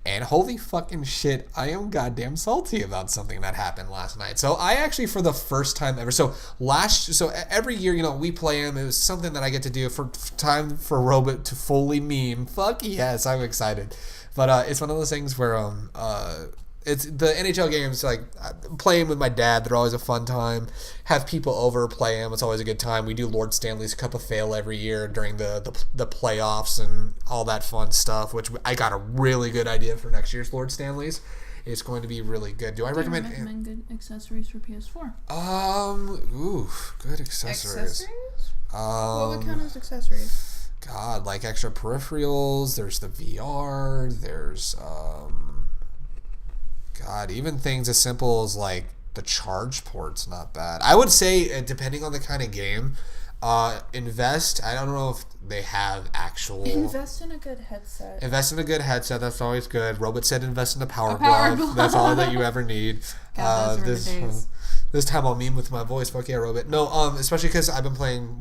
And holy fucking shit, I am goddamn salty about something that happened last night. So I actually, for the first time ever, so every year, we play them. It was something that I get to do for time for Robot to fully meme. Fuck yes, I'm excited. But it's one of those things where it's the NHL games, like playing with my dad. They're always a fun time. Have people over, play them. It's always a good time. We do Lord Stanley's Cup of Fail every year during the playoffs and all that fun stuff, which I got a really good idea for next year's Lord Stanley's. It's going to be really good. Do I recommend good accessories for PS4? Good accessories. What would count as accessories? God, like extra peripherals. There's the VR. There's God, even things as simple as like the charge port's not bad. I would say, depending on the kind of game, invest. I don't know if they have actual. Invest in a good headset. Invest in a good headset. That's always good. Robot said invest in a power glove. That's all that you ever need. God, those were the days. This time I'll meme with my voice. Fuck yeah, Robot. No, especially because I've been playing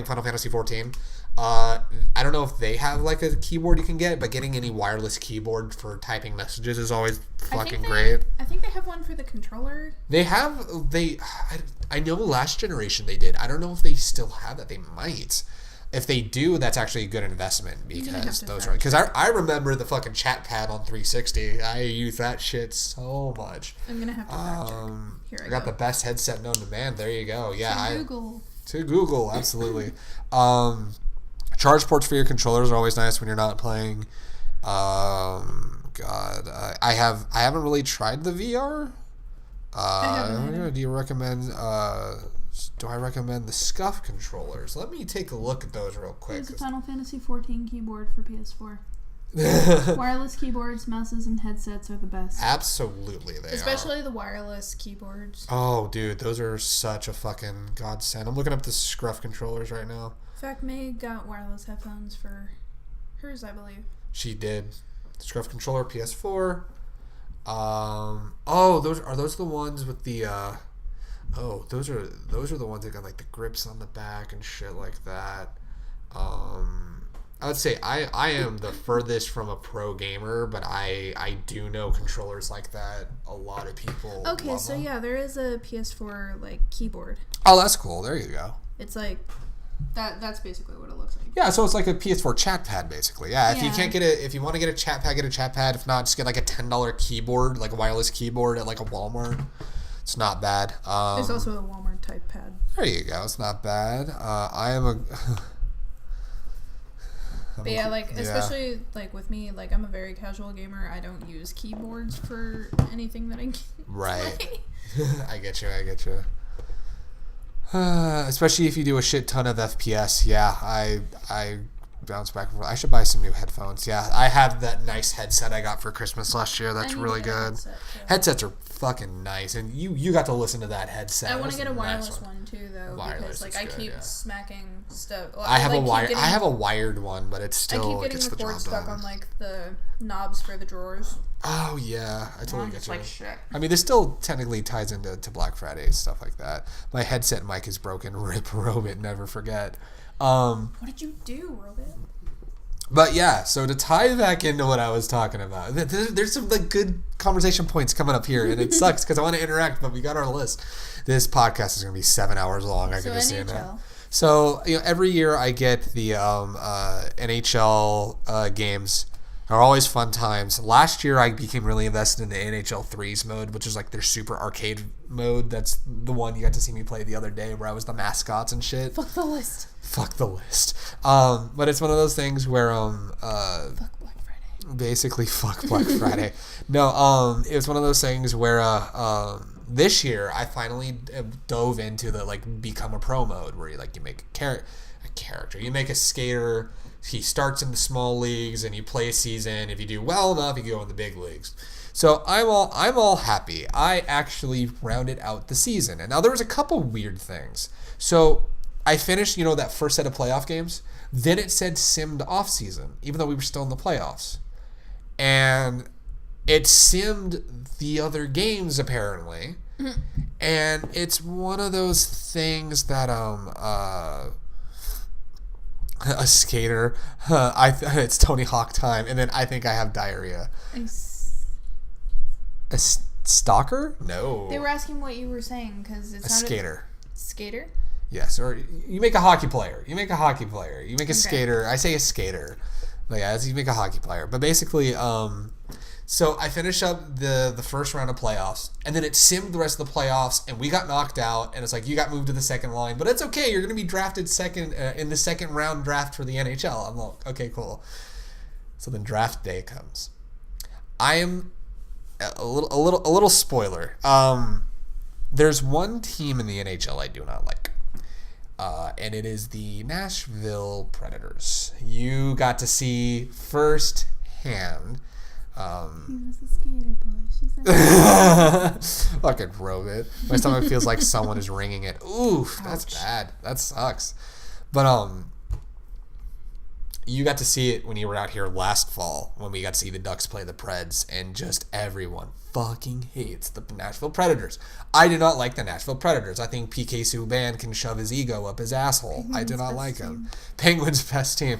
Final Fantasy 14. I don't know if they have like a keyboard you can get, but getting any wireless keyboard for typing messages is always fucking great. I think they have one for the controller. I know last generation they did. I don't know if they still have that. They might. If they do, that's actually a good investment because I remember the fucking chat pad on 360. I use that shit so much. I'm gonna have to fact check. Here I got the best headset known to man. There you go. Yeah, to Google, absolutely. Charge ports for your controllers are always nice when you're not playing. I haven't really tried the VR. Do you recommend? Do I recommend the Scuff controllers? Let me take a look at those real quick. There's a Final Fantasy 14 keyboard for PS4. Wireless keyboards, mouses, and headsets are the best. Absolutely, especially the wireless keyboards. Oh, dude, those are such a fucking godsend. I'm looking up the Scruff controllers right now. In fact, May got wireless headphones for hers, I believe. She did. Scruff controller, PS4. Those the ones with the those are the ones that got like the grips on the back and shit like that. I would say I am the furthest from a pro gamer, but I do know controllers like that. A lot of people love them. Yeah, there is a PS4 like keyboard. Oh, that's cool. There you go. It's like that's basically what it looks like. Yeah, so it's like a PS4 chat pad basically. Yeah, if you can't get if you want to get a chat pad, get a chat pad. If not, just get like a $10 keyboard, like a wireless keyboard at like a Walmart. It's not bad. There's also a Walmart type pad. There you go. It's not bad. I am a. But yeah, especially like with me, like I'm a very casual gamer. I don't use keyboards for anything that I can right. I get you. Especially if you do a shit ton of FPS. Yeah, I bounce back and forth. I should buy some new headphones. Yeah, I have that nice headset I got for Christmas last year. That's really good. Headsets are fucking nice, and you got to listen to that headset. I want to get a wireless one too, though, because I keep smacking stuff. I have a wired one, but it's still I keep getting the cord stuck on like the knobs for the drawers. Oh yeah, I totally get you. Like shit. I mean, this still technically ties into Black Friday and stuff like that. My headset mic is broken. Rip Robot, never forget. What did you do, Robot? But yeah, so to tie back into what I was talking about, there's some like good conversation points coming up here, and it sucks because I want to interact, but we got our list. This podcast is going to be 7 hours long. I can just say that. So every year I get the NHL games. Are always fun times. Last year I became really invested in the NHL 3s mode, which is like their super arcade mode. That's the one you got to see me play the other day where I was the mascots and shit. Fuck the list. But it's one of those things where fuck Black Friday. Basically fuck Black Friday. No, it was one of those things where this year I finally dove into the like become a pro mode where you make a character. You make a skater. He starts in the small leagues and you play a season. If you do well enough, you go in the big leagues. So I'm all happy. I actually rounded out the season. And now there was a couple weird things. So I finished, that first set of playoff games. Then it said simmed off season, even though we were still in the playoffs. And it simmed the other games apparently. Mm-hmm. And it's one of those things that a skater. It's Tony Hawk time, and then I think I have diarrhea. A stalker? No. They were asking what you were saying because it's a skater. Skater? Yes, or you make a hockey player. You make a skater. I say a skater. But yeah, you make a hockey player. But basically, so I finished up the first round of playoffs, and then it simmed the rest of the playoffs, and we got knocked out, and it's like, you got moved to the second line, but it's okay, you're going to be drafted second in the second round draft for the NHL. I'm like, okay, cool. So then draft day comes. I am a little spoiler. There's one team in the NHL I do not like, and it is the Nashville Predators. You got to see firsthand He was a skater boy. She's a fucking robot. My stomach feels like someone is ringing it. Ooh, that's bad. That sucks. But you got to see it when you were out here last fall when we got to see the Ducks play the Preds, and just everyone fucking hates the Nashville Predators. I do not like the Nashville Predators. I think PK Subban can shove his ego up his asshole. Penguins I do not like him. Penguins' best team.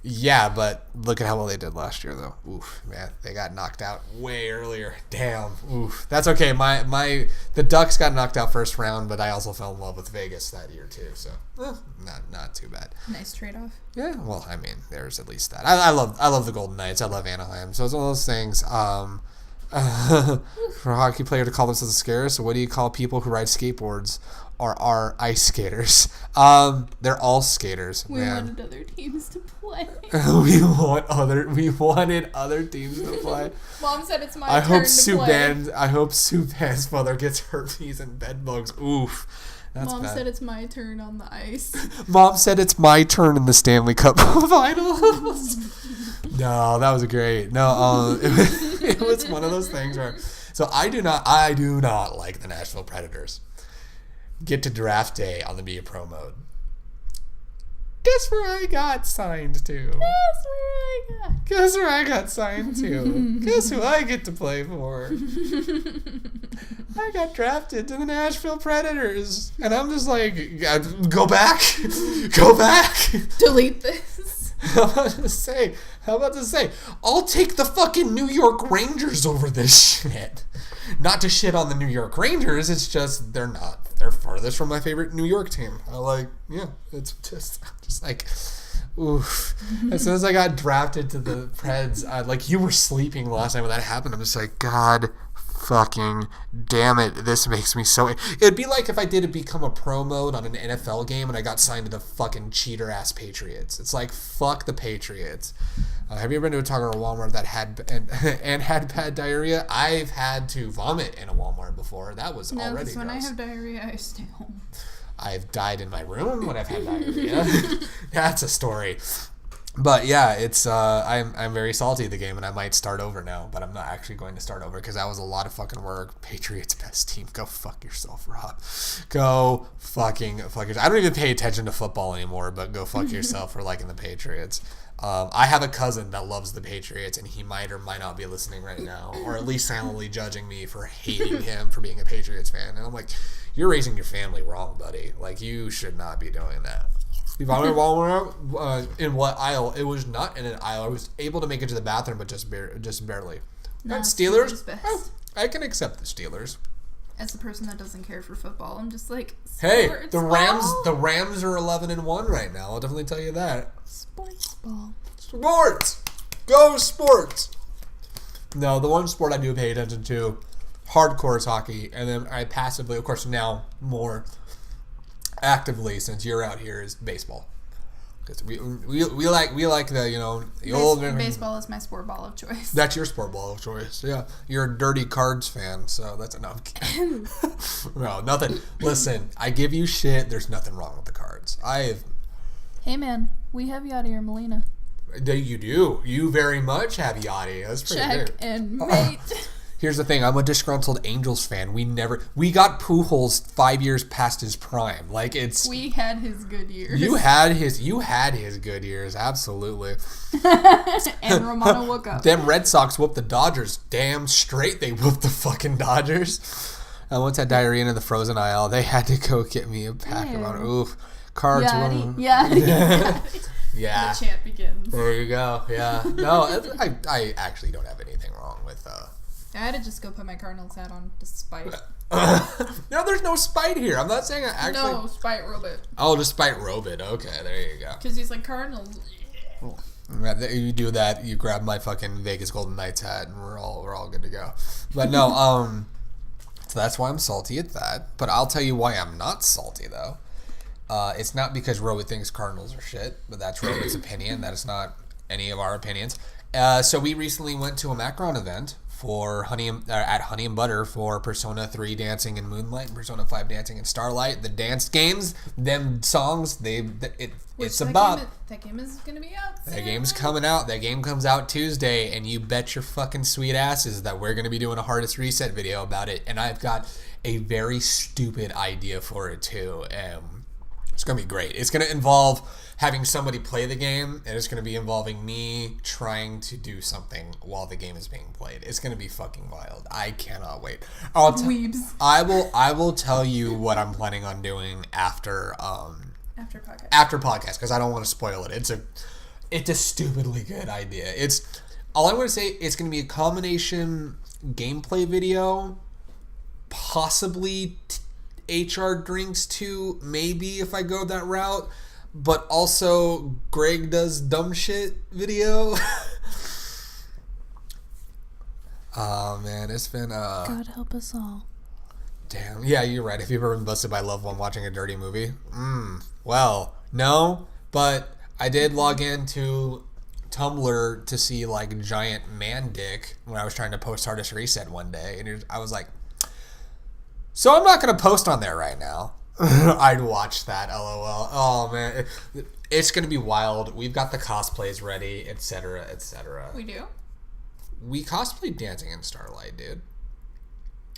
Yeah, but look at how well they did last year, though. Oof, man, they got knocked out way earlier. Damn. Oof, that's okay. The Ducks got knocked out first round, but I also fell in love with Vegas that year too. So, not too bad. Nice trade-off. Yeah, well, I mean, there's at least that. I love the Golden Knights. I love Anaheim. So it's one of those things. For a hockey player to call themselves a skater, so what do you call people who ride skateboards? Or are ice skaters? They're all skaters. We wanted other teams to play. we wanted other teams to play. Mom said it's my turn to play. I hope Subban's mother gets herpes and bed bugs. Oof. That's Mom bad. said it's my turn on the ice. Mom said it's my turn in the Stanley Cup Finals. No, that was great. No, it was one of those things where. So I do not like the Nashville Predators. Get to draft day on the Mia Pro mode. Guess where I got signed to? Guess where I got signed to? Guess who I get to play for? I got drafted to the Nashville Predators. And I'm just like, go back. Go back. Delete this. How about to say, I'll take the fucking New York Rangers over this shit. Not to shit on the New York Rangers, it's just they're farthest from my favorite New York team. It's just like, oof. As soon as I got drafted to the Preds, you were sleeping last night when that happened. I'm just like, God fucking damn it, this makes me so. It'd be like if I did become a pro mode on an NFL game and I got signed to the fucking cheater ass Patriots. It's like, fuck the Patriots. Have you ever been to a Target or Walmart that had and had bad diarrhea? I've had to vomit in a Walmart before. That was already gross. When I have diarrhea, I stay home. I've died in my room when I've had diarrhea. That's a story. But yeah, it's I'm very salty at the game, and I might start over now, but I'm not actually going to start over because that was a lot of fucking work. Patriots best team. Go fuck yourself, Rob. Go fucking fuck yourself. I don't even pay attention to football anymore, but go fuck yourself for liking the Patriots. I have a cousin that loves the Patriots, and he might or might not be listening right now, or at least silently judging me for hating him for being a Patriots fan. And I'm like, you're raising your family wrong, buddy. Like, you should not be doing that. If I went Walmart, in what aisle? It was not in an aisle. I was able to make it to the bathroom, but just barely. No, Steelers? I can accept the Steelers. As a person that doesn't care for football, I'm just like, hey, the Rams are 11-1 right now. I'll definitely tell you that. Sports ball. Sports! Go sports! No, the one sport I do pay attention to, hardcore, is hockey, and then I passively, of course, now more actively, since you're out here, is baseball. Because we like the old baseball is my sport ball of choice. That's your sport ball of choice. Yeah, you're a dirty Cards fan, so that's enough. No, nothing. Listen, I give you shit. There's nothing wrong with the Cards. Hey man, we have Yachty or Molina. You do. You very much have Yachty. That's pretty Check good. And mate. Here's the thing. I'm a disgruntled Angels fan. We got Pujols 5 years past his prime. We had his good years. You had his good years. Absolutely. And Romano Wookup. Them Red Sox whooped the Dodgers. Damn straight they whooped the fucking Dodgers. I once had diarrhea in the frozen aisle. They had to go get me a pack of them. Oof. Cards. Yeah. Yeah. The chant begins. There you go. Yeah. No, I actually don't have anything wrong with I had to just go put my Cardinals hat on despite. No, there's no spite here. I'm not saying I actually. No, spite Robit. Oh, just spite Robit. Okay, there you go. Because he's like Cardinals. You do that. You grab my fucking Vegas Golden Knights hat, and we're all good to go. But no, so that's why I'm salty at that. But I'll tell you why I'm not salty though. It's not because Robit thinks Cardinals are shit, but that's Robit's opinion. That is not any of our opinions. So we recently went to a Macron event for at Honey and Butter for Persona 3 Dancing in Moonlight and Persona 5 Dancing in Starlight. The dance games, them songs, it's about... That game is going to be out soon. That game's coming out. That game comes out Tuesday, and you bet your fucking sweet asses that we're going to be doing a Hardest Reset video about it. And I've got a very stupid idea for it, too. It's going to be great. It's going to involve having somebody play the game, and it's going to be involving me trying to do something while the game is being played. It's going to be fucking wild. I cannot wait. Weebs. I will tell you what I'm planning on doing after podcast, because I don't want to spoil it. It's a stupidly good idea. All I want to say, it's going to be a combination gameplay video, possibly HR drinks too, maybe if I go that route, but also Greg does dumb shit video. Oh man, it's been God help us all. Damn. Yeah, you're right. Have you ever been busted by loved one watching a dirty movie? Well, no, but I did log into Tumblr to see like giant man dick when I was trying to post Hardest Reset one day, and I was like, so I'm not going to post on there right now. I'd watch that, lol. Oh, man. It's going to be wild. We've got the cosplays ready, etc., etc. We do? We cosplayed Dancing in Starlight, dude.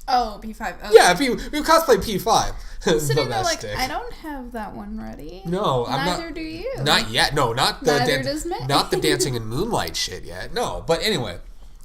Oh, P5. Okay. Yeah, we cosplayed P5. Sitting there like, I don't have that one ready. No, Neither do you. Not yet. No, not the Dancing in Moonlight shit yet. No, but anyway.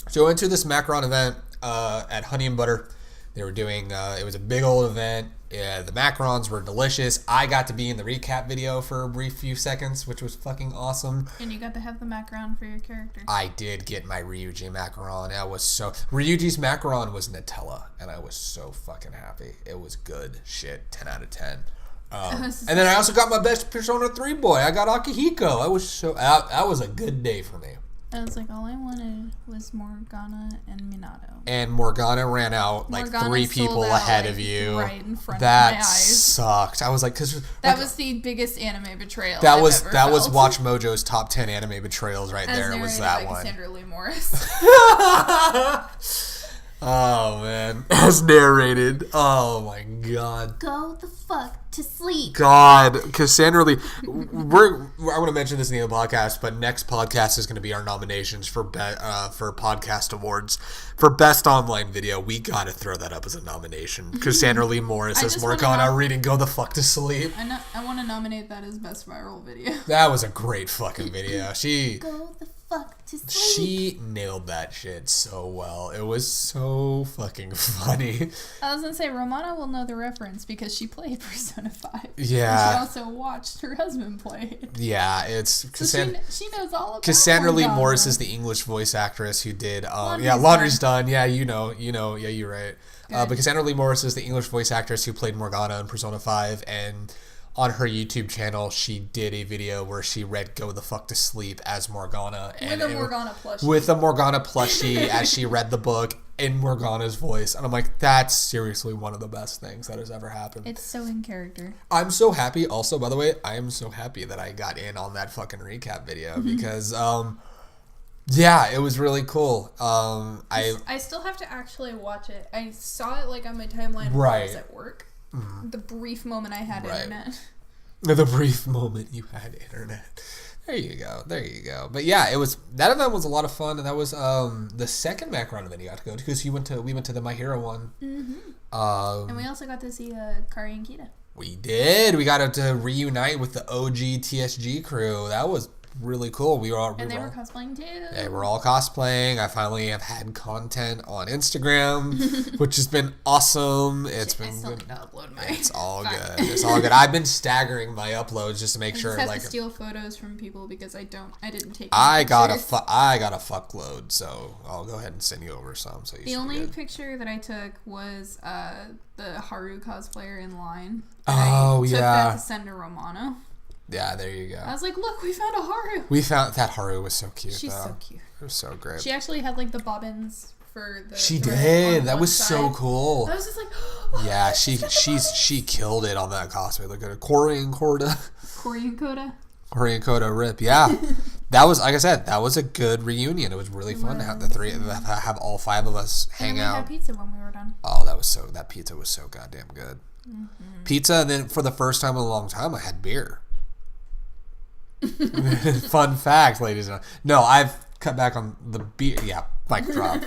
So I went to this Macron event at Honey and Butter. They were doing, it was a big old event. Yeah, the macarons were delicious. I got to be in the recap video for a brief few seconds, which was fucking awesome. And you got to have the macaron for your character. I did get my Ryuji macaron. Ryuji's macaron was Nutella, and I was so fucking happy. It was good shit. 10 out of 10. And then I also got my best Persona 3 boy. I got Akihiko. That was a good day for me. I was like, all I wanted was Morgana and Minato. And Morgana ran out like 3 people ahead of you. Right in front of my eyes. That sucked. I was like, because that was the biggest anime betrayal. That was Watch Mojo's top 10 anime betrayals right there. It was that one. Cassandra Lee Morris. Oh man, as narrated. Oh my god. Go the fuck to sleep. God, Cassandra Lee. I want to mention this in the podcast, but next podcast is going to be our nominations for podcast awards for best online video. We got to throw that up as a nomination. Cassandra Lee Morris as Morgana reading "Go the fuck to sleep." I want to nominate that as best viral video. That was a great fucking video. Go the fuck to sleep. She nailed that shit so well. It was so fucking funny. I was gonna say Romana will know the reference because she played Persona 5. Yeah. And she also watched her husband play it. Yeah, it's she knows all about Cassandra Lee Morris is the English voice actress who did Laundry's Done. Yeah, you know. Yeah, you're right. But Cassandra Lee Morris is the English voice actress who played Morgana in Persona 5, and on her YouTube channel, she did a video where she read "Go the fuck to sleep" as Morgana. With a Morgana plushie. With a Morgana plushie as she read the book in Morgana's voice. And I'm like, that's seriously one of the best things that has ever happened. It's so in character. I'm so happy. Also, by the way, I am so happy that I got in on that fucking recap video because, yeah, it was really cool. I still have to actually watch it. I saw it like on my timeline while I was at work. Mm-hmm. The brief moment I had internet. The brief moment you had internet. There you go. But yeah, that event was a lot of fun, and that was the second Macron event you got to go to because we went to the My Hero one. Mm-hmm. And we also got to see Kari and Kita. We did. We got to reunite with the OG TSG crew. That was really cool. They were cosplaying too. They were all cosplaying. I finally have had content on Instagram, which has been awesome. I still need to upload my. It's all good. It's all good. I've been staggering my uploads just to make sure. I just have to steal photos from people because I didn't take. I got a fuckload, so I'll go ahead and send you over some. So the only picture that I took was the Haru cosplayer in line. Oh I took yeah. that to send to Romano. Yeah, there you go. I was like, look, we found a Haru. We found that Haru was so cute. She's so cute. It was so great. She actually had like the bobbins for the. She did. That was so cool. I was just like, yeah, she killed it on that cosplay. Look at her, Corey and Coda. Corey and Coda. Rip. Yeah, That was, like I said, that was a good reunion. It was really fun to have have all 5 of us hang out. We had pizza when we were done. Oh, that pizza was so goddamn good. Mm-hmm. Pizza, and then for the first time in a long time, I had beer. Fun fact, ladies and gentlemen. No, I've cut back on the beer. Yeah, mic drop.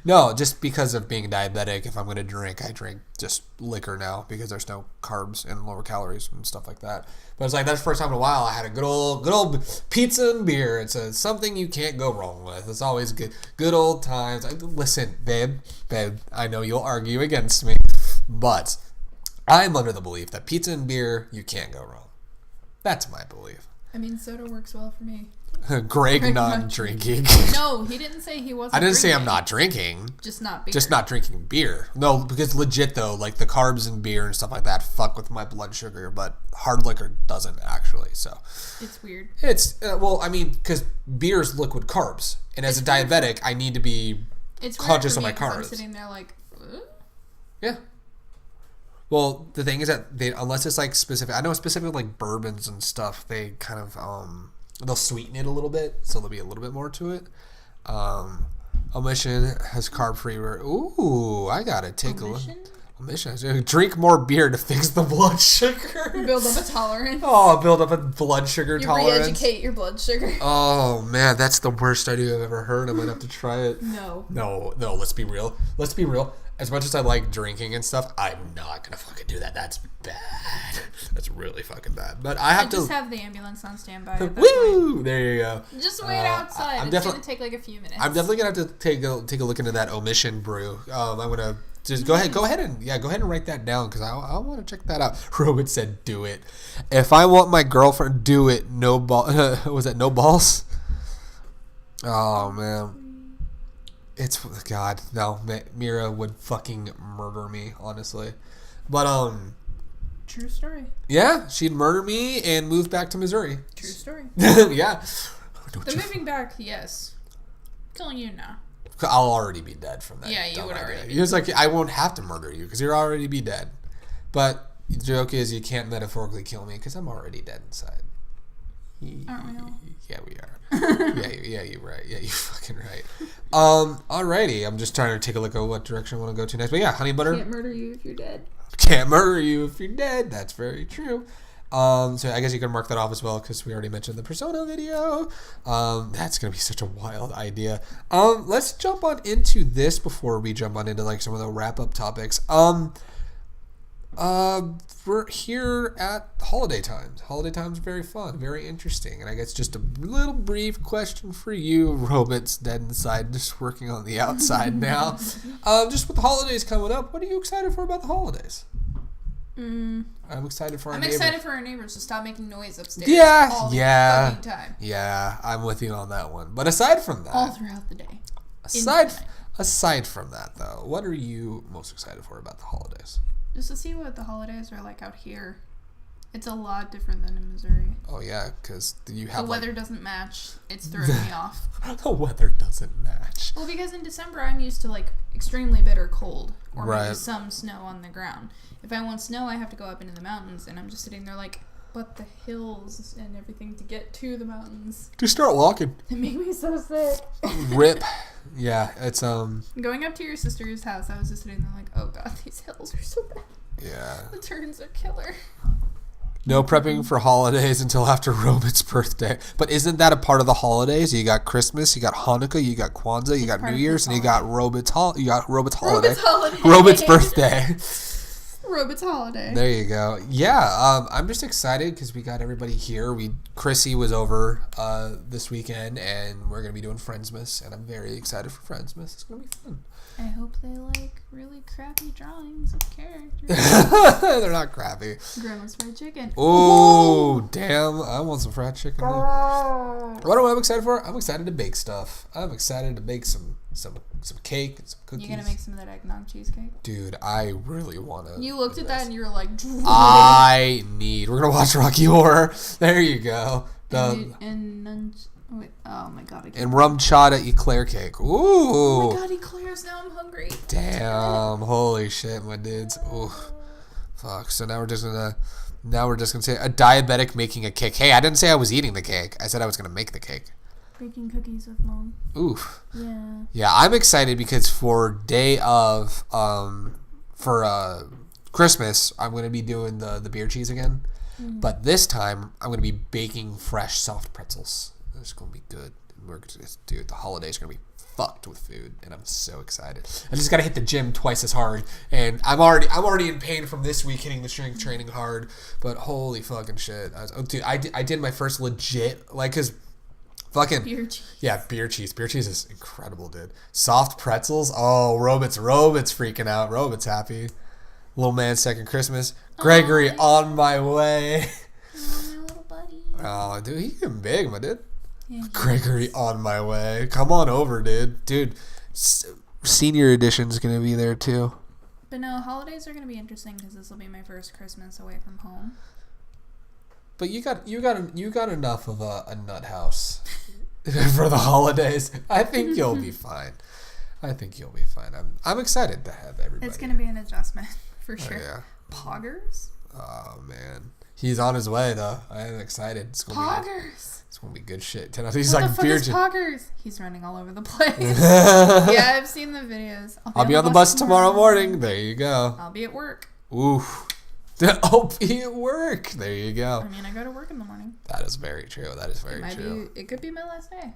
No, just because of being diabetic, if I'm going to drink, I drink just liquor now because there's no carbs and lower calories and stuff like that. But it's like that's the first time in a while I had a good old pizza and beer. It's something you can't go wrong with. It's always good old times. Listen, babe, I know you'll argue against me, but I'm under the belief that pizza and beer, you can't go wrong. That's my belief. I mean, soda works well for me. Greg not drinking. No, he didn't say he wasn't. I didn't drinking. say I'm not drinking. Just not beer. Just not drinking beer. No, because legit though, like the carbs in beer and stuff like that fuck with my blood sugar, but hard liquor doesn't actually. So it's weird. It's well, I mean, because beer is liquid carbs, and as a diabetic, I need to be conscious of my carbs. I'm sitting there like, yeah. Well, the thing is that unless it's like specific, I know specifically like bourbons and stuff, they kind of they'll sweeten it a little bit, so there'll be a little bit more to it. Omission has carb-free. Ooh, I gotta take a look. Omission. Drink more beer to fix the blood sugar. Build up a tolerance. Oh, build up a blood sugar tolerance. Re-educate your blood sugar. Oh man, that's the worst idea I've ever heard. I might have to try it. No. Let's be real. As much as I like drinking and stuff, I'm not gonna fucking do that. That's bad. That's really fucking bad. But I have to just have the ambulance on standby. Woo! There you go. Just wait outside. It's gonna take like a few minutes. I'm definitely gonna have to take a look into that omission brew. I'm gonna just go ahead and write that down because I want to check that out. Robert said, "Do it. If I want my girlfriend, do it. No ball. Was that no balls? Oh man." It's God no. Mira would fucking murder me, honestly. But true story. Yeah, she'd murder me and move back to Missouri. True story. Yeah. Moving back, yes. Killing you now. I'll already be dead from that. Yeah, you would already. He was like, I won't have to murder you because you'll already be dead. But the joke is, you can't metaphorically kill me because I'm already dead inside. Aren't we all? Yeah, we are. yeah, you're right. Yeah, you fucking right. Alrighty. I'm just trying to take a look at what direction I want to go to next. But yeah, honey butter. Can't murder you if you're dead. Can't murder you if you're dead. That's very true. So I guess you can mark that off as well because we already mentioned the Persona video. That's gonna be such a wild idea. Let's jump on into this before we jump on into like some of the wrap up topics. We're here at holiday times. Holiday times are very fun, very interesting. And I guess just a little brief question for you, Robot's dead inside, just working on the outside now. Just with the holidays coming up, what are you excited for about the holidays? I'm excited for our neighbors. I'm excited for our neighbors to stop making noise upstairs. Yeah, the time. Yeah, I'm with you on that one. But aside from that, all throughout the day. Aside from that, though, what are you most excited for about the holidays? Just to see what the holidays are like out here. It's a lot different than in Missouri. Oh, yeah, because you have... The weather doesn't match. It's throwing me off. The weather doesn't match. Well, because in December, I'm used to, like, extremely bitter cold. Or maybe some snow on the ground. If I want snow, I have to go up into the mountains. And I'm just sitting there like, but the hills and everything to get to the mountains. Just start walking. They make me so sick. Rip. Yeah, it's going up to your sister's house, I was just sitting there like, oh god, these hills are so bad. Yeah. The turns are killer. No prepping for holidays until after Robot's birthday. But isn't that a part of the holidays? You got Christmas, you got Hanukkah, you got Kwanzaa, you got New Year's, and you got Robot's holiday. Robot's birthday. Robot's holiday. There you go. Yeah, I'm just excited because we got everybody here. Chrissy was over this weekend, and we're gonna be doing Friendsmas, and I'm very excited for Friendsmas. It's gonna be fun. I hope they like really crappy drawings of characters. They're not crappy. Grandma's fried chicken. Oh, damn! I want some fried chicken. What am I excited for? I'm excited to bake stuff. I'm excited to bake some cake and some cookies. You gonna make some of that eggnog cheesecake? Dude, I really want to. You looked at that and you were like, we're gonna watch Rocky Horror. There you go. Oh my god, and rum chata eclair cake. Ooh. Oh my god, eclairs, now I'm hungry. Damn, holy shit, my dudes. Ooh. Fuck. So now we're just gonna say a diabetic making a cake. Hey, I didn't say I was eating the cake. I said I was gonna make the cake. Baking cookies with Mom. Oof. Yeah. Yeah, I'm excited because for day of Christmas, I'm going to be doing the beer cheese again. Mm-hmm. But this time, I'm going to be baking fresh soft pretzels. It's going to be good. Dude, the holidays are going to be fucked with food, and I'm so excited. I just got to hit the gym twice as hard, and I'm already in pain from this week hitting the strength training hard. But holy fucking shit, I did my first legit because fucking beer cheese. Yeah, beer cheese. Beer cheese is incredible, dude. Soft pretzels. Oh, Robit's freaking out. Robit's happy. Little man, second Christmas. Gregory on my way. Oh, my little buddy. Oh, dude, he's getting big, my dude. Yeah, Gregory on my way. Come on over, dude. Dude, senior edition's gonna be there too. But no, holidays are gonna be interesting because this will be my first Christmas away from home. But you got enough of a nut house for the holidays. I think you'll be fine. I'm excited to have everybody. It's gonna be an adjustment for sure. Oh, yeah. Poggers. Oh man, he's on his way though. I am excited. Poggers. It's gonna be good shit. He's what like the fuck is Poggers? He's running all over the place. Yeah, I've seen the videos. I'll be on the bus tomorrow morning. There you go. I'll be at work. Oof. I'll be at work. There you go. I mean, I go to work in the morning. That is very true. It could be my last day.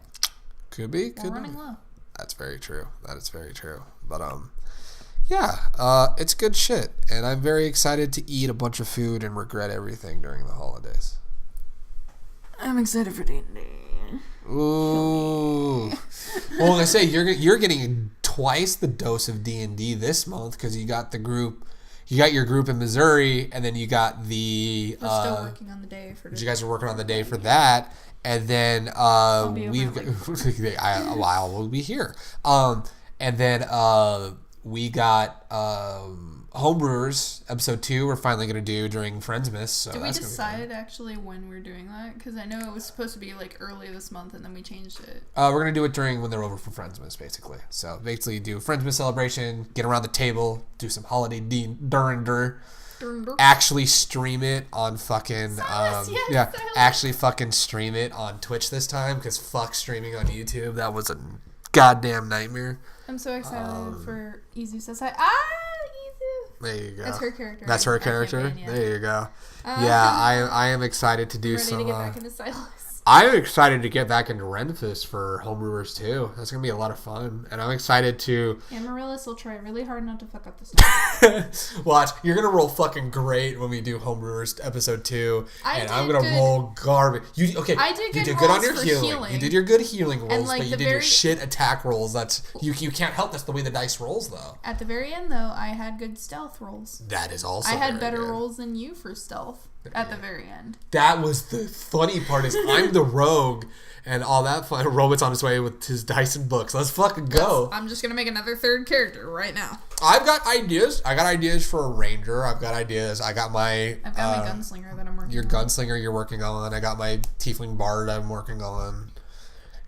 Could be. We're running low. That's very true. But yeah, it's good shit, and I'm very excited to eat a bunch of food and regret everything during the holidays. I'm excited for D&D. Ooh. Well, I say you're getting twice the dose of D&D this month because you got the group. You got your group in Missouri, and then you got the. We're still working on the day for. You guys are working on the day for that, and then we've. I will be here. And then we got Homebrewers episode 2. We're finally gonna do during Friendsmas. So did we decide actually when we're doing that? Because I know it was supposed to be like early this month, and then we changed it. We're gonna do it when they're over for Friendsmas, basically. So basically, do Friendsmas celebration, get around the table, do some holiday durnder. Actually stream it on fucking actually fucking stream it on Twitch this time because fuck streaming on YouTube. That was a goddamn nightmare. I'm so excited for Izu says hi. Izu. There you go. That's her character. That's her character. Campaign, yeah. There you go. I am excited to do some. Ready to get back into Silas. I'm excited to get back into Renfist for Homebrewers too. That's gonna be a lot of fun, and I'm excited to. Amaryllis will try really hard not to fuck up this. Watch, you're gonna roll fucking great when we do Homebrewers episode 2, and I'm gonna roll garbage. I did good on your healing. You did your good healing rolls, but you did your shit attack rolls. That's you can't help. That's the way the dice rolls, though. At the very end, though, I had good stealth rolls. That is also. I had better rolls than you for stealth. At the very end. That was the funny part is I'm the rogue and all that fun. Robot's on his way with his dice and books. Let's fucking go. I'm just going to make another third character right now. I've got ideas. I got ideas for a ranger. I've got ideas. I've got my gunslinger that I'm working on. Your gunslinger you're working on. I got my tiefling bard I'm working on.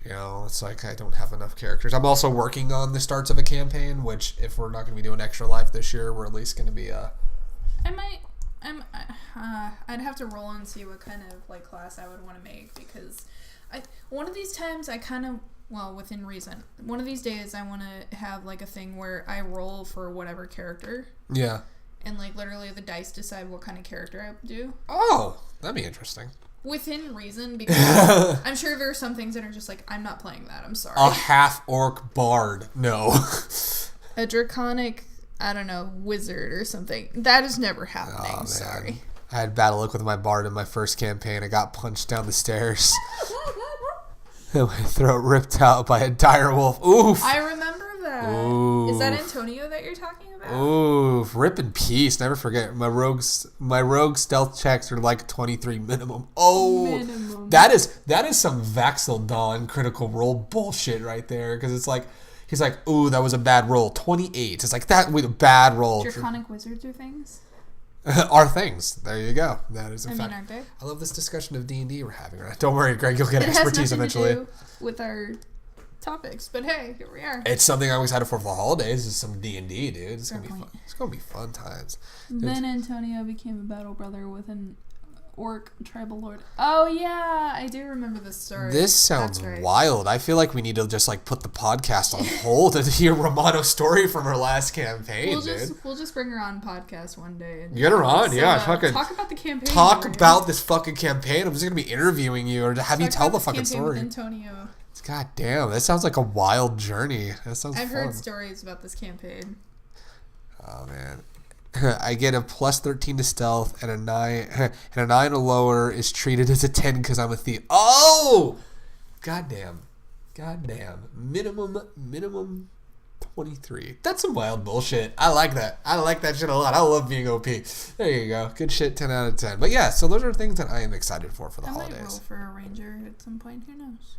You know, it's like I don't have enough characters. I'm also working on the starts of a campaign, which if we're not going to be doing Extra Life this year, we're at least going to be I'd have to roll and see what kind of like class I would want to make because one of these times I kind of within reason one of these days I want to have like a thing where I roll for whatever character and like literally the dice decide what kind of character I do. Oh, that'd be interesting. Within reason because I'm sure there are some things that are just like I'm not playing that. I'm sorry. A half orc bard, no. A draconic. I don't know, wizard or something. That is never happening. Oh, sorry. I had bad luck with my bard in my first campaign. I got punched down the stairs. And my throat ripped out by a dire wolf. Oof. I remember that. Oof. Is that Antonio that you're talking about? Oof. Rip in peace. Never forget. My rogue stealth checks are like 23 minimum. Oh. Minimum. That is some Vaxel Dawn critical role bullshit right there. Because it's like. He's like, ooh, that was a bad roll. 28. It's like, that with a bad roll. Draconic wizards are things? Are things. There you go. That is a fact. Aren't they? I love this discussion of D&D we're having right now. Don't worry, Greg. You'll get expertise eventually. It has nothing to do with our topics, but hey, here we are. It's something I'm excited for the holidays is some D&D, dude. It's going to be fun. It's going to be fun times. Then Antonio became a battle brother with an orc tribal lord. Oh yeah, I do remember this story. This sounds wild. I feel like we need to just like put the podcast on hold to hear Romano's story from her last campaign. We'll just bring her on podcast one day. And get her on, fucking talk about the campaign. Talk about this fucking campaign. I'm just gonna be interviewing you or have you tell the fucking story. With Antonio. God damn, that sounds like a wild journey. That sounds. I've heard stories about this campaign. Oh man. I get a plus 13 to stealth and a 9 and a 9 or lower is treated as a 10 because I'm a thief. Oh! Goddamn. Minimum 23. That's some wild bullshit. I like that. I like that shit a lot. I love being OP. There you go. Good shit, 10 out of 10. But yeah, so those are things that I am excited for the holidays. I might roll for a ranger at some point. Who knows?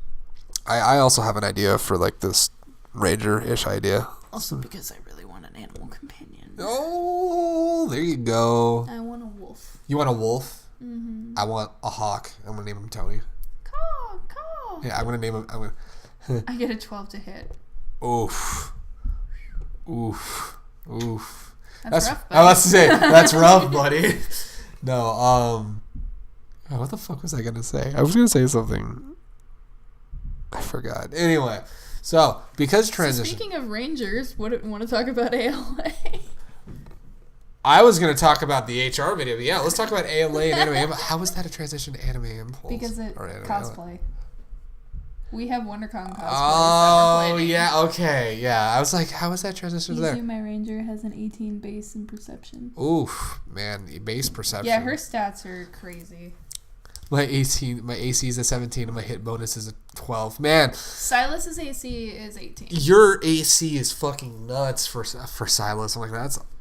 I also have an idea for like this ranger-ish idea. Also because I really want an animal companion. Oh, there you go. I want a wolf. You want a wolf? Mm-hmm. I want a hawk. I'm gonna name him Tony. Caw. Yeah, I'm gonna name him. I get a 12 to hit. Oof. That's rough, buddy. I was to say that's rough, buddy. No. What the fuck was I gonna say? I was gonna say something. I forgot. Anyway. So, because transition... So speaking of rangers, want to talk about ALA? I was going to talk about the HR video, but yeah, let's talk about ALA and anime. How was that a transition to Anime Impulse? Because it cosplay. We have WonderCon cosplays. Oh, yeah, okay, yeah. I was like, how was that transition there? My ranger has an 18 base in perception. Oof, man, base perception. Yeah, her stats are crazy. My AC is a 17 and my hit bonus is a 12. Man. Silas's AC is 18. Your AC is fucking nuts for Silas. I'm like,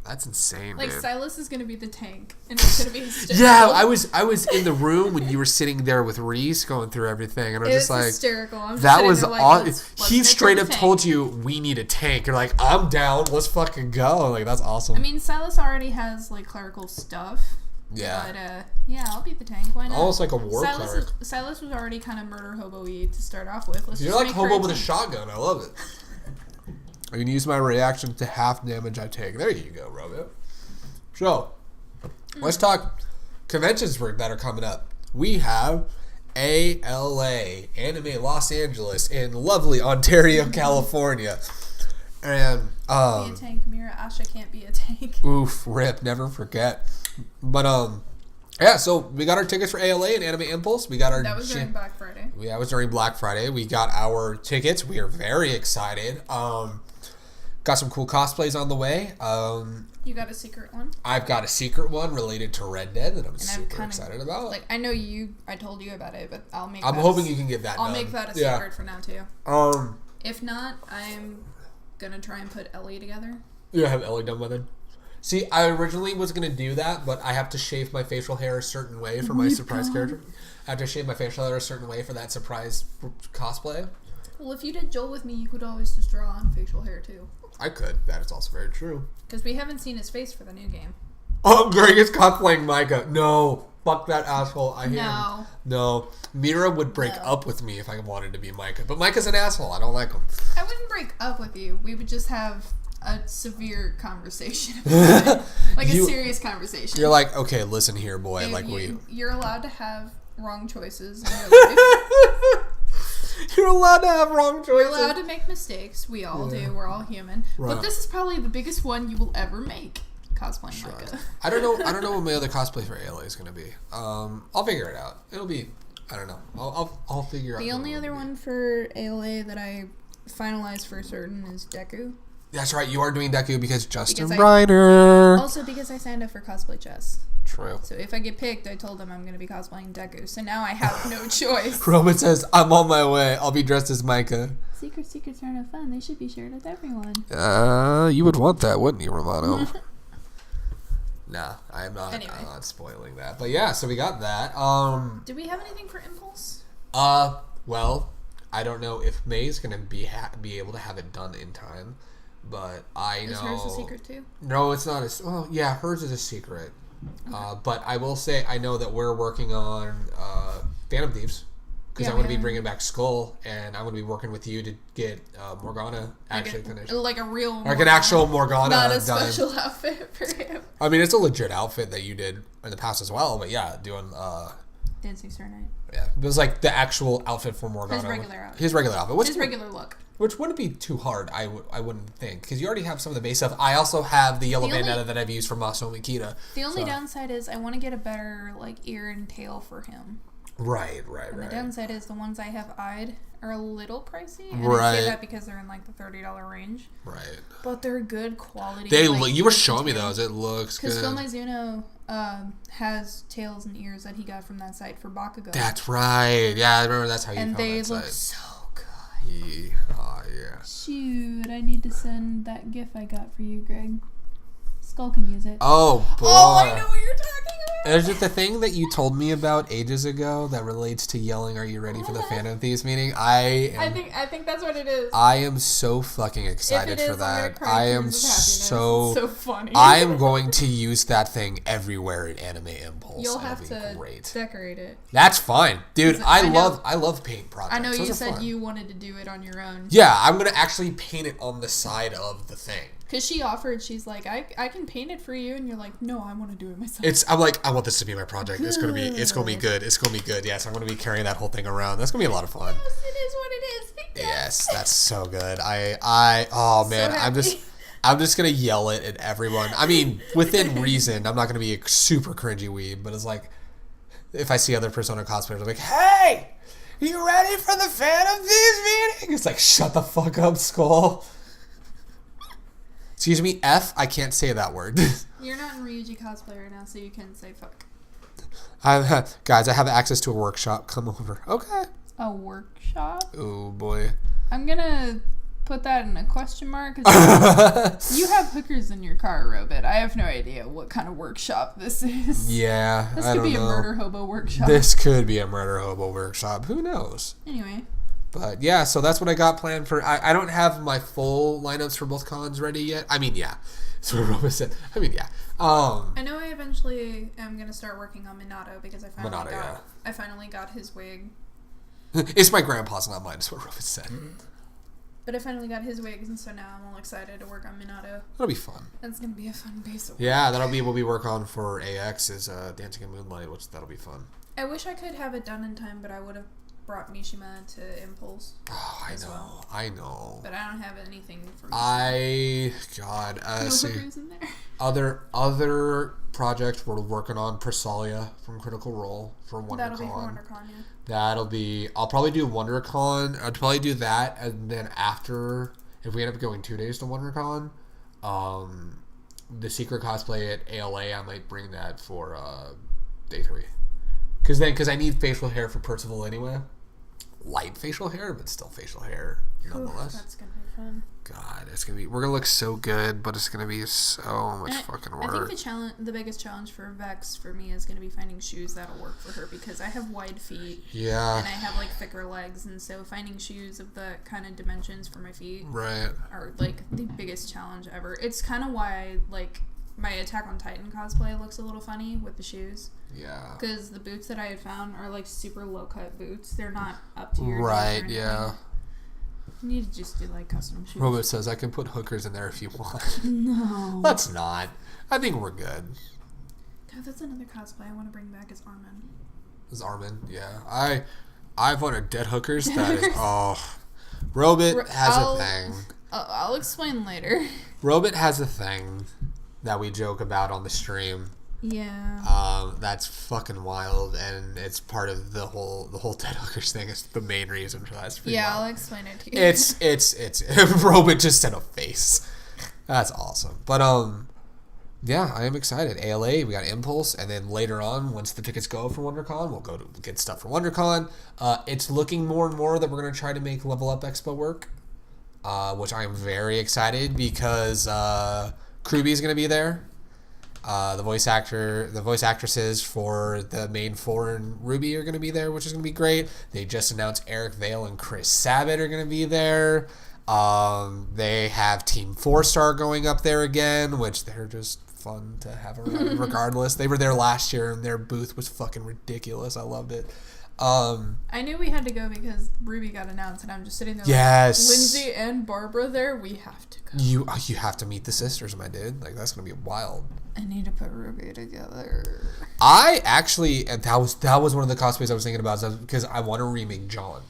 that's insane, like, dude. Silas is going to be the tank and it's going to be hysterical. Yeah, I was in the room when you were sitting there with Reese going through everything and I'm just like, hysterical. I'm just that was like, awesome. He straight up told you we need a tank. You're like, I'm down. Let's fucking go. Like, that's awesome. I mean, Silas already has like clerical stuff. Yeah. But, yeah, I'll be the tank. Why not? Almost like a war cleric. Silas was already kind of murder hobo-y to start off with. You're like hobo with a shotgun. I love it. I can use my reaction to half damage I take. There you go, Robot. So, let's talk conventions that are coming up. We have ALA, Anime Los Angeles, in lovely Ontario, California. And, be a tank. Mira Asha can't be a tank. Oof, rip, never forget. But yeah, so we got our tickets for ALA and Anime Impulse. We got our that was during Black Friday. Yeah, it was during Black Friday. We got our tickets. We are very excited. Got some cool cosplays on the way. You got a secret one? I've got a secret one related to Red Dead that I'm super excited about. Like, I know I told you about it, but I'm hoping you can get that I'll make that a secret for now too. If not, I'm gonna try and put Ellie together. You have Ellie done with it? See, I originally was going to do that, but I have to shave my facial hair a certain way for my surprise character. I have to shave my facial hair a certain way for that surprise cosplay. Well, if you did Joel with me, you could always just draw on facial hair, too. I could. That is also very true. Because we haven't seen his face for the new game. Oh, Greg is cosplaying Micah. No. Fuck that asshole. I hate him. No. Mira would break up with me if I wanted to be Micah. But Micah's an asshole. I don't like him. I wouldn't break up with you. We would just have a severe conversation. Like a serious conversation. You're like, okay, listen here, boy. You're allowed to have wrong choices in your life. You're allowed to have wrong choices. You're allowed to make mistakes. We all do. We're all human. Right. But this is probably the biggest one you will ever make. Cosplaying Micah. I don't know what my other cosplay for ALA is going to be. I'll figure it out. It'll be, I don't know. I'll figure out. The only other one for ALA that I finalized for certain is Deku. That's right. You are doing Deku because Justin Reiner. Also because I signed up for Cosplay Chess. True. So if I get picked, I told them I'm going to be cosplaying Deku. So now I have no choice. Roman says, I'm on my way. I'll be dressed as Micah. Secrets are no fun. They should be shared with everyone. You would want that, wouldn't you, Romano? Nah, I'm not. Anyway. I'm not spoiling that. But yeah, so we got that. Do we have anything for Impulse? Well, I don't know if May's going to be able to have it done in time. But I know. Is hers a secret too? No, it's not. Well, yeah, hers is a secret. Okay. But I will say I know that we're working on Phantom Thieves because I'm going to be bringing back Skull, and I'm going to be working with you to get Morgana actually finished. Like a real Morgana. Like an actual Morgana. Not a special outfit for him. I mean, it's a legit outfit that you did in the past as well, but yeah, doing... Dancing Star Night. Yeah, it was like the actual outfit for Morgana. His regular outfit. His regular look. Which wouldn't be too hard, I wouldn't think, because you already have some of the base stuff. I also have the yellow bandana that I've used from Maso Mikita. The only downside is I want to get a better like ear and tail for him. Right. The downside is the ones I have eyed are a little pricey, and I say that because they're in like the $30 range. Right. But they're good quality. You were showing me those. It looks good. Because Phil Mizuno has tails and ears that he got from that site for Bakugo. That's right. Yeah, I remember that's how you found that And they look site. so good. Yeah. Shoot, I need to send that GIF I got for you, Greg. Skull can use it. Oh, boy. Oh, I know what you're talking about. Is it the thing that you told me about ages ago that relates to yelling, "Are you ready for the Phantom Thieves meeting?" I think that's what it is. I am so fucking excited for that. I am so funny. I am going to use that thing everywhere in Anime Impulse. You'll have to decorate it. That's fine, dude. I love paint projects. I know you said you wanted to do it on your own. Yeah, I'm gonna actually paint it on the side of the thing. Because she offered, she's like, I can paint it for you, and you're like, no, I want to do it myself. I'm like, I want this to be my project. It's gonna be good. It's gonna be good. Yes, I'm gonna be carrying that whole thing around. That's gonna be a lot of fun. Yes, it is what it is. Yes, that's so good. Oh man, so I'm just gonna yell it at everyone. I mean, within reason. I'm not gonna be a super cringy weeb, but it's like, if I see other Persona cosplayers, I'm like, hey, you ready for the Phantom Thieves meeting? It's like, shut the fuck up, Skull. Excuse me, F? I can't say that word. You're not in Ryuji cosplay right now, so you can say fuck. Guys, I have access to a workshop. Come over. Okay. A workshop? Oh, boy. I'm gonna put that in a question mark. Cause you have hookers in your car, Robit. I have no idea what kind of workshop this is. Yeah, This could be a murder hobo workshop. This could be a murder hobo workshop. Who knows? Anyway. But yeah, so that's what I got planned for. I don't have my full lineups for both cons ready yet. I mean, yeah. That's what Robin said. I mean, yeah. I know I eventually am going to start working on Minato because I finally got his wig. It's my grandpa's, not mine, is what Robin said. But I finally got his wigs, and so now I'm all excited to work on Minato. That'll be fun. That's going to be a fun base of work. Yeah, that'll be what we work on for AX is Dancing in Moonlight, which that'll be fun. I wish I could have it done in time, but I would have brought Mishima to Impulse. Oh, I know. But I don't have anything for Mishima. See. In there. Other projects we're working on Persalia from Critical Role for WonderCon. That'll be for WonderCon, yeah. That'll be... I'll probably do WonderCon. I'd probably do that, and then after, if we end up going 2 days to WonderCon, the secret cosplay at ALA, I might bring that for day 3. Because I need facial hair for Percival anyway. Light facial hair, but still facial hair nonetheless. That's gonna be fun. God, we're gonna look so good, but it's gonna be so much fucking work. I think the biggest challenge for Vex for me is gonna be finding shoes that'll work for her because I have wide feet. Yeah. And I have like thicker legs, and so finding shoes of the kind of dimensions for my feet are like the biggest challenge ever. It's kind of why like my Attack on Titan cosplay looks a little funny with the shoes. Yeah. Because the boots that I had found are like super low cut boots. They're not up to your right. Yeah. You need to just do like custom shoes. Robert says I can put hookers in there if you want. No. Let's not. I think we're good. God, that's another cosplay I want to bring back is Armin. Yeah. I've ordered dead hookers. That is Robit has a thing. I'll explain later. Robit has a thing that we joke about on the stream. Yeah. That's fucking wild, and it's part of the whole dead hookers thing. It's the main reason for that. It's wild. I'll explain it to you. It's Robit just in a face. That's awesome. But yeah, I am excited. ALA, we got Impulse, and then later on, once the tickets go for WonderCon, we'll go to get stuff for WonderCon. It's looking more and more that we're gonna try to make Level Up Expo work, which I am very excited because Kruby's gonna be there. The voice actresses for the main 4 and Ruby are going to be there, which is going to be great. They just announced Eric Vale and Chris Sabat are going to be there. They have Team 4-Star going up there again, which they're just fun to have around regardless. They were there last year and their booth was fucking ridiculous. I loved it. I knew we had to go because Ruby got announced, and I'm just sitting there yes. like, Lindsay and Barbara there, we have to go. You have to meet the sisters, my dude. Like, that's going to be wild. I need to put Ruby together. I actually, and that was one of the cosplays I was thinking about, because I want to remake John.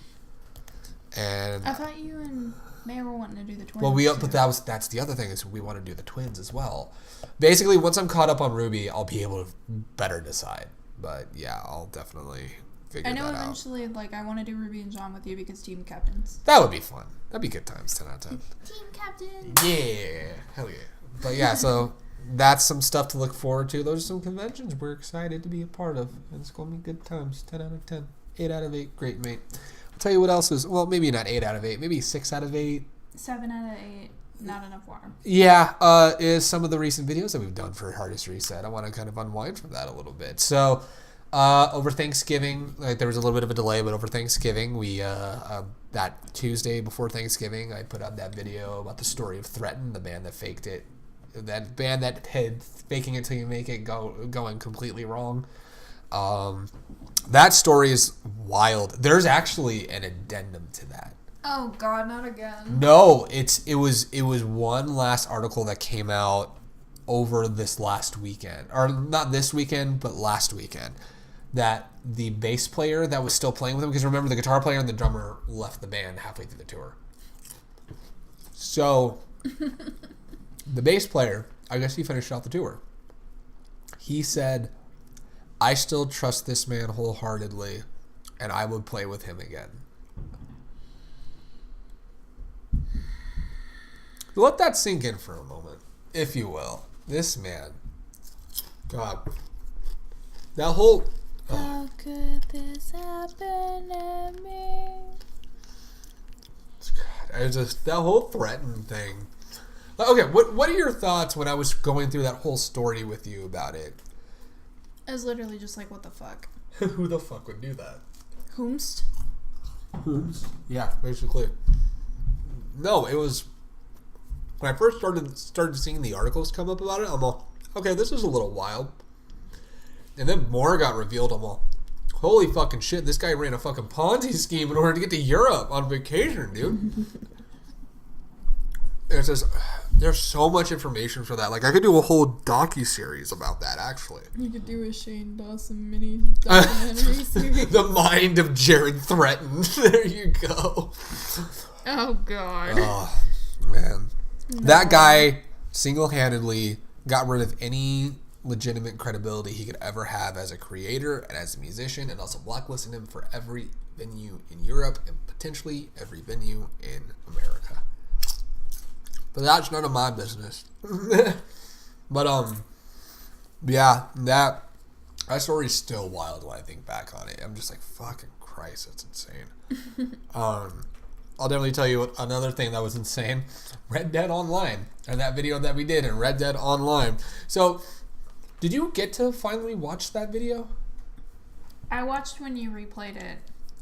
And I thought you and May were wanting to do the twins. Well, but that's the other thing, is we want to do the twins as well. Basically, once I'm caught up on Ruby, I'll be able to better decide. But yeah, I'll definitely figure that out. I know eventually, like, I want to do Ruby and John with you because team captains. That would be fun. That'd be good times, 10 out of 10. Team captain. Yeah, hell yeah. But yeah, so that's some stuff to look forward to. Those are some conventions we're excited to be a part of. And it's going to be good times. 10 out of 10. 8 out of 8. Great, mate. I'll tell you what else is, well, maybe not 8 out of 8. Maybe 6 out of 8. 7 out of 8. Not enough water. Yeah, is some of the recent videos that we've done for Hardest Reset. I want to kind of unwind from that a little bit. So, over Thanksgiving, like, there was a little bit of a delay, but over Thanksgiving, we that Tuesday before Thanksgiving, I put out that video about the story of Threaten, the band that faked it. That band that had faking it till you make it going completely wrong. That story is wild. There's actually an addendum to that. Oh God, not again. No, it was one last article that came out over this last weekend, or not this weekend, but last weekend, that the bass player that was still playing with him, because remember the guitar player and the drummer left the band halfway through the tour. So the bass player, I guess he finished off the tour. He said, "I still trust this man wholeheartedly, and I would play with him again." Let that sink in for a moment, if you will. This man, God, that whole... How could this happen to me? God, that whole Threaten thing. Okay, what are your thoughts when I was going through that whole story with you about it? I was literally just like, what the fuck? Who the fuck would do that? Whomst? Yeah, basically. No, it was... When I first started seeing the articles come up about it, I'm all, okay, this is a little wild. And then more got revealed. I'm all, holy fucking shit, this guy ran a fucking Ponzi scheme in order to get to Europe on vacation, dude. There's so much information for that. Like, I could do a whole docu-series about that, actually. You could do a Shane Dawson mini documentary series. The mind of Jared Threaten. There you go. Oh, God. Oh, man. No. That guy single-handedly got rid of any legitimate credibility he could ever have as a creator and as a musician, and also blacklisted him for every venue in Europe and potentially every venue in America. But that's none of my business. But yeah, that story's still wild when I think back on it. I'm just like, fucking Christ, that's insane. I'll definitely tell you another thing that was insane. Red Dead Online. And that video that we did in Red Dead Online. So, did you get to finally watch that video? I watched when you replayed it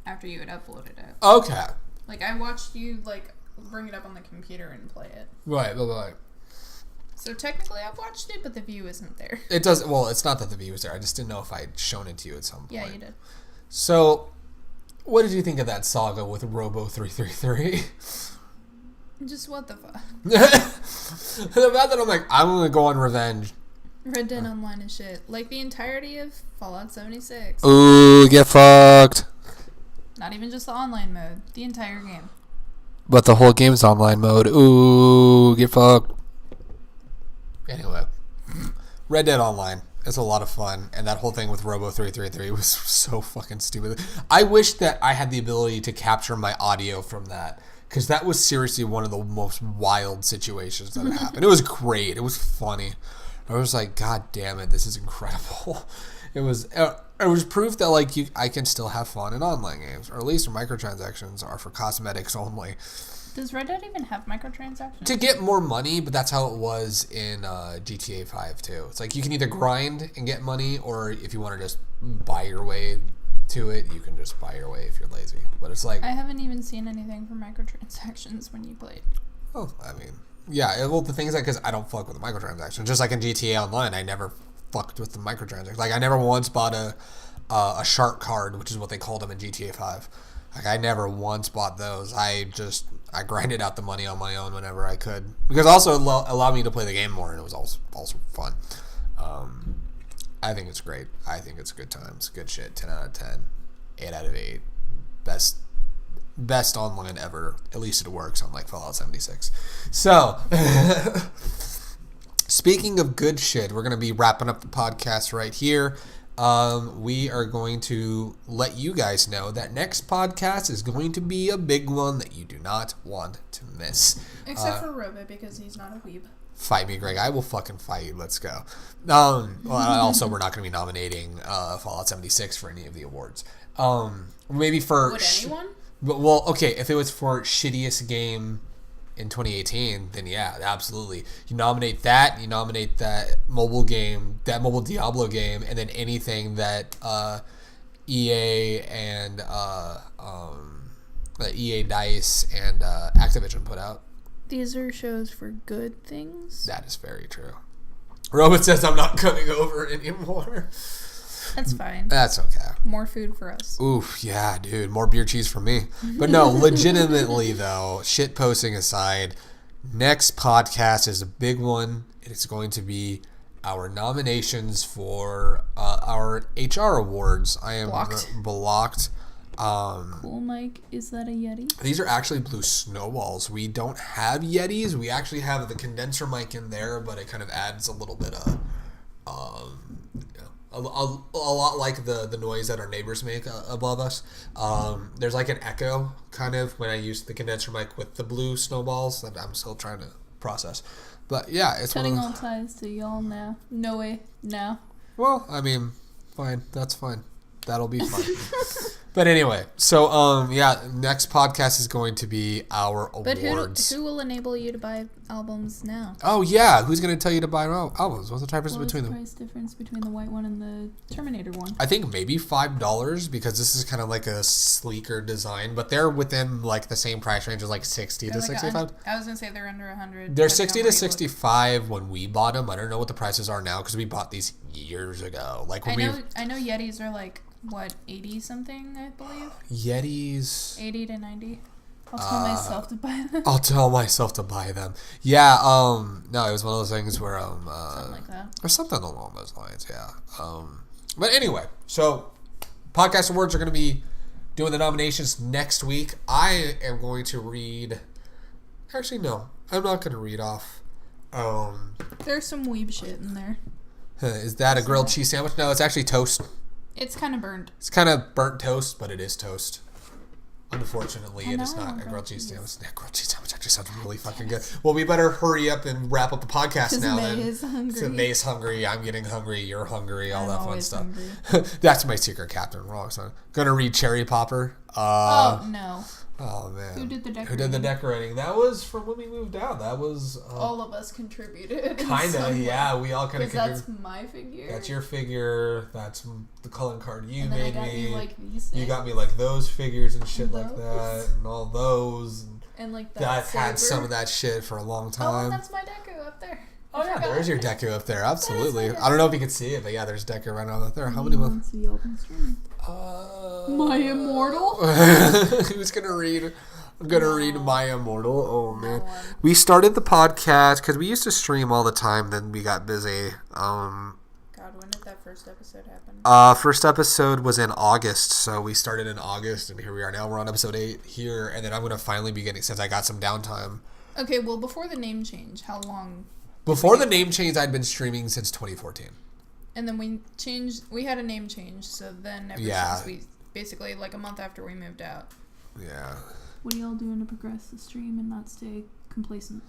after you had uploaded it. Okay. Like, I watched you, like, bring it up on the computer and play it. Right. So, technically, I've watched it, but the view isn't there. It does. Well, it's not that the view is there. I just didn't know if I'd shown it to you at some point. Yeah, you did. So... what did you think of that saga with Robo333? Just what the fuck? The fact that I'm like, I'm going to go on revenge. Red Dead Online is shit. Like the entirety of Fallout 76. Ooh, get fucked. Not even just the online mode. The entire game. But the whole game's online mode. Ooh, get fucked. Anyway. Red Dead Online. It's a lot of fun, and that whole thing with Robo333 was so fucking stupid. I wish that I had the ability to capture my audio from that, because that was seriously one of the most wild situations that happened. It was great. It was funny. I was like, God damn it, this is incredible. It was proof that like I can still have fun in online games, or at least microtransactions are for cosmetics only. Does Red Dead even have microtransactions? To get more money, but that's how it was in GTA 5 too. It's like you can either grind and get money, or if you want to just buy your way to it, you can just buy your way if you're lazy. But it's like... I haven't even seen anything for microtransactions when you played. Oh, I mean, Yeah, well, the thing is that because I don't fuck with the microtransactions. Just like in GTA Online, I never fucked with the microtransactions. Like, I never once bought a shark card, which is what they called them in GTA 5. Like, I never once bought those. I grinded out the money on my own whenever I could. Because also it allowed me to play the game more, and it was also fun. I think it's great. I think it's good times. Good shit. 10 out of 10. 8 out of 8. Best online ever. At least it works on like Fallout 76. So, speaking of good shit, we're going to be wrapping up the podcast right here. We are going to let you guys know that next podcast is going to be a big one that you do not want to miss. Except for Robert, because he's not a weeb. Fight me, Greg. I will fucking fight you. Let's go. Also, we're not going to be nominating Fallout 76 for any of the awards. Maybe for... Would anyone? Well, okay, if it was for shittiest game in 2018, then yeah, absolutely. You nominate that mobile game, that mobile Diablo game, and then anything that EA and EA DICE and Activision put out. These are shows for good things? That is very true. Robot says I'm not coming over anymore. That's fine. That's okay. More food for us. Oof, yeah, dude. More beer cheese for me. But no, legitimately, though, shit posting aside, next podcast is a big one. It's going to be our nominations for our HR awards. I am blocked. Cool, Mike. Is that a Yeti? These are actually blue snowballs. We don't have Yetis. We actually have the condenser mic in there, but it kind of adds a little bit of... A lot like the noise that our neighbors make above us. There's like an echo kind of when I use the condenser mic with the blue snowballs that I'm still trying to process. But yeah, it's cutting all ties to y'all now. No way, now. Well, I mean, fine. That's fine. That'll be fine. But anyway, so next podcast is going to be our awards. But who will enable you to buy albums now? Oh yeah, who's going to tell you to buy albums? What's the difference between them? What's the price difference between the white one and the Terminator one? I think maybe $5 because this is kind of like a sleeker design, but they're within like the same price range as like 60 to 65. I was going to say they're under 100. They're 60 to 65 when we bought them. I don't know what the prices are now because we bought these years ago. Like when I know Yetis are like what, 80 something, I believe? Yetis 80 to 90. I'll tell myself to buy them. I'll tell myself to buy them. Yeah, no, it was one of those things where something like that. Or something along those lines, yeah. But anyway, so podcast awards are going to be doing the nominations next week. I am going to read... Actually, no. I'm not going to read off. There's some weeb shit in there. Is that a grilled cheese sandwich? No, it's actually toast. It's kind of burned. It's kind of burnt toast, but it is toast. Unfortunately, it is not a grilled cheese sandwich. That grilled cheese sandwich actually sounds really fucking good. Well, we better hurry up and wrap up the podcast now. May is hungry. May's hungry. I'm getting hungry. You're hungry. All that fun stuff. That's my secret, Captain Wrong. Gonna read Cherry Popper. Oh no. Oh man. Who did the decorating? Who did the decorating? That was from when we moved out. That was all of us contributed. Kinda, yeah. We all kind of contributed. That's my figure. That's your figure. That's the calling card you made me. Like these things. You got me like those figures and shit like that, and all those. And like that had some of that shit for a long time. Oh, and that's my deco up there. Oh yeah, there's your deco up there. Absolutely. I don't know if you can see it, but yeah, there's deco right on up there. How many months? My Immortal. Who's gonna read? I'm gonna read My Immortal. Oh man, we started the podcast because we used to stream all the time. Then we got busy. God, when did that first episode happen? First episode was in August, so we started in August, and here we are now. We're on episode 8 here, and then I'm gonna finally be getting, since I got some downtime. Okay, well, before the name change, how long? Before the name change, I'd been streaming since 2014. And then we had a name change, so then since we basically like a month after we moved out. Yeah. What are y'all doing to progress the stream and not stay complacent?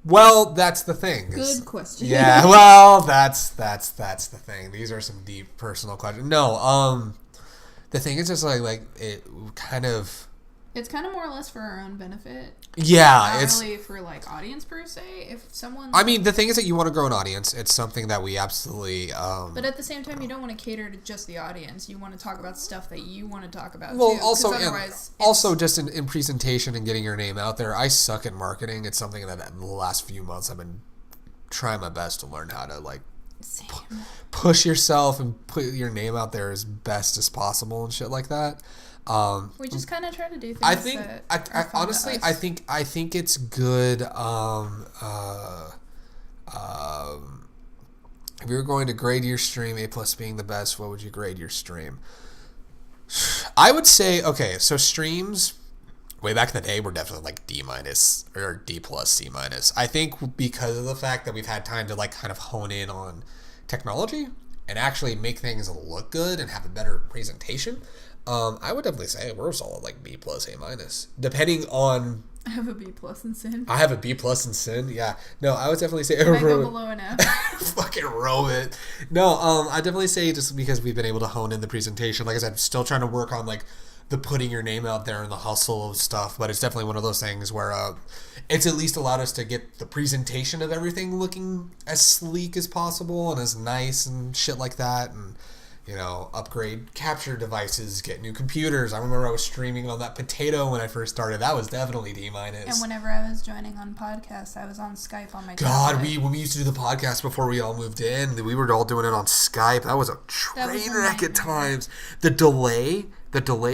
Well, that's the thing. Good question. Yeah, well, that's the thing. These are some deep personal questions. No, the thing is just like it kind of It's kind of more or less for our own benefit. Yeah, not really for like audience per se. If someone, I mean, the thing is that you want to grow an audience. It's something that we absolutely. But at the same time, you don't want to cater to just the audience. You want to talk about stuff that you want to talk about. Well, too, also just in presentation and getting your name out there. I suck at marketing. It's something that in the last few months I've been trying my best to learn how to like push yourself and put your name out there as best as possible and shit like that. We just kind of try to do things. I think, honestly, I think it's good. If you were going to grade your stream, A+ being the best, what would you grade your stream? I would say, okay, so streams way back in the day were definitely like D- or D+, C-. I think because of the fact that we've had time to like kind of hone in on technology and actually make things look good and have a better presentation. I would definitely say we're solid like B+, A-, depending on. I have a B+ in Sin. I have a B+ in Sin. Yeah, no, I would definitely say. Can I go below an F? Fucking row it. No, I definitely say just because we've been able to hone in the presentation. Like I said, I'm still trying to work on like the putting your name out there and the hustle of stuff, but it's definitely one of those things where it's at least allowed us to get the presentation of everything looking as sleek as possible and as nice and shit like that, and you know, upgrade capture devices, get new computers. I remember I was streaming on that potato when I first started. That was definitely D-. And whenever I was joining on podcasts, I was on Skype on my God, when we used to do the podcast before we all moved in, we were all doing it on Skype. That was a train wreck at times. The delay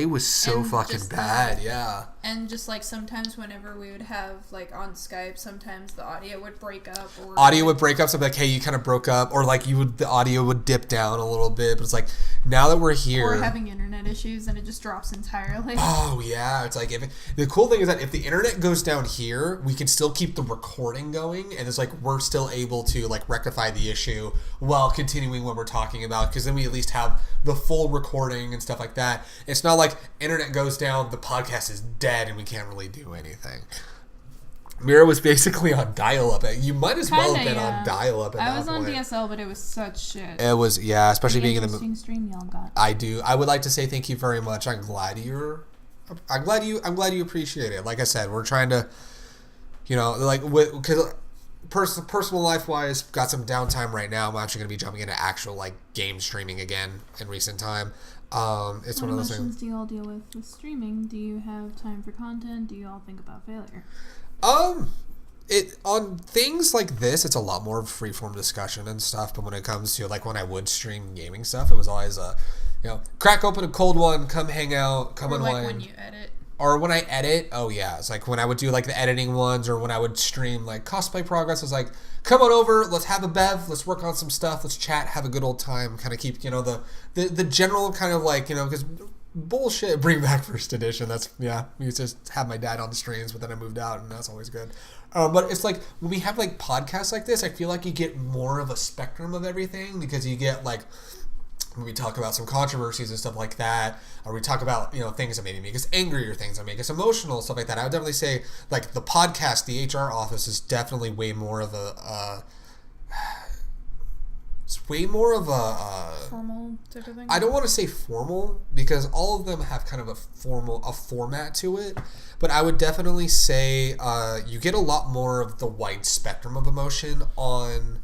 was so fucking bad, yeah. And just like sometimes whenever we would have like on Skype, sometimes the audio would break up. Or would break up, so like, hey, you kind of broke up, or like the audio would dip down a little bit. But it's like now that we're here, or having internet issues and it just drops entirely. Oh yeah, it's like the cool thing is that if the internet goes down here, we can still keep the recording going, and it's like we're still able to like rectify the issue while continuing what we're talking about, because then we at least have the full recording and stuff like that. It's not like internet goes down, the podcast is dead, and we can't really do anything. Mira was basically on dial-up. You might as well have been on dial-up at that point. I was on DSL, but it was such shit. It was, yeah, especially being in the stream y'all got. I do. I would like to say thank you very much. I'm glad you appreciate it. Like I said, we're trying to, you know, like because personal life wise, got some downtime right now. I'm actually going to be jumping into actual like game streaming again in recent time. It's one of those things. What emotions do you all deal with streaming? Do you have time for content? Do you all think about failure? On things like this, it's a lot more freeform discussion and stuff. But when it comes to like when I would stream gaming stuff, it was always crack open a cold one, come hang out, come unwind. Or like when you edit. Or when I edit, oh yeah, it's like when I would do like the editing ones, or when I would stream like cosplay progress, I was like, come on over, let's have a bev, let's work on some stuff, let's chat, have a good old time, kind of keep, you know, the general kind of like, you know, because bullshit, bring back first edition. That's, yeah, we used to have my dad on the streams, but then I moved out, and that's always good. But it's like when we have like podcasts like this, I feel like you get more of a spectrum of everything, because you get like, when we talk about some controversies and stuff like that, or we talk about, you know, things that maybe make us angry or things that make us emotional, stuff like that. I would definitely say like the podcast, the HR office, is definitely way more of a formal type of thing. I don't want to say formal, because all of them have kind of a format to it, but I would definitely say you get a lot more of the wide spectrum of emotion on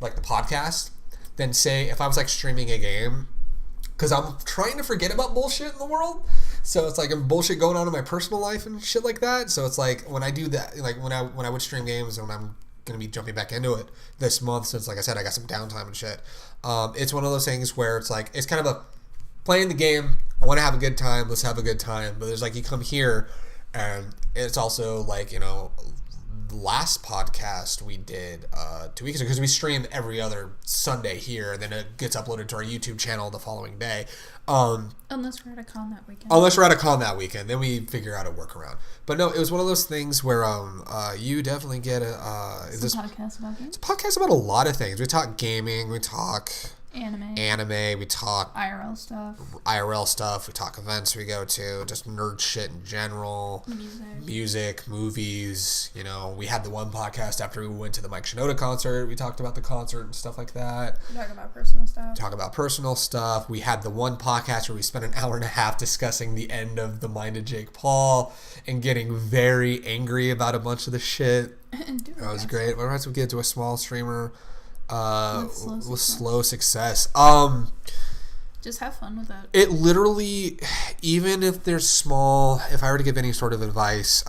like the podcast than say if I was like streaming a game, because I'm trying to forget about bullshit in the world. So it's like I'm bullshit going on in my personal life and shit like that. So it's like when I do that, like when I would stream games, and I'm gonna be jumping back into it this month, since like I said, I got some downtime and shit. It's one of those things where it's like it's kind of a playing the game. I want to have a good time. Let's have a good time. But there's like you come here, and it's also like, you know, last podcast we did 2 weeks ago, because we stream every other Sunday here, and then it gets uploaded to our YouTube channel the following day. Unless we're at a con that weekend. Then we figure out a workaround. But no, it was one of those things where you definitely get podcast about games? It's a podcast about a lot of things. We talk gaming, we talk anime. We talk IRL stuff. We talk events we go to, just nerd shit in general. Music, movies. You know, we had the one podcast after we went to the Mike Shinoda concert. We talked about the concert and stuff like that. We talk about personal stuff. We had the one podcast where we spent an hour and a half discussing the end of The Mind of Jake Paul and getting very angry about a bunch of the shit. That was great. What else we get to a small streamer with slow success. Just have fun with it. It literally, even if they're small, if I were to give any sort of advice,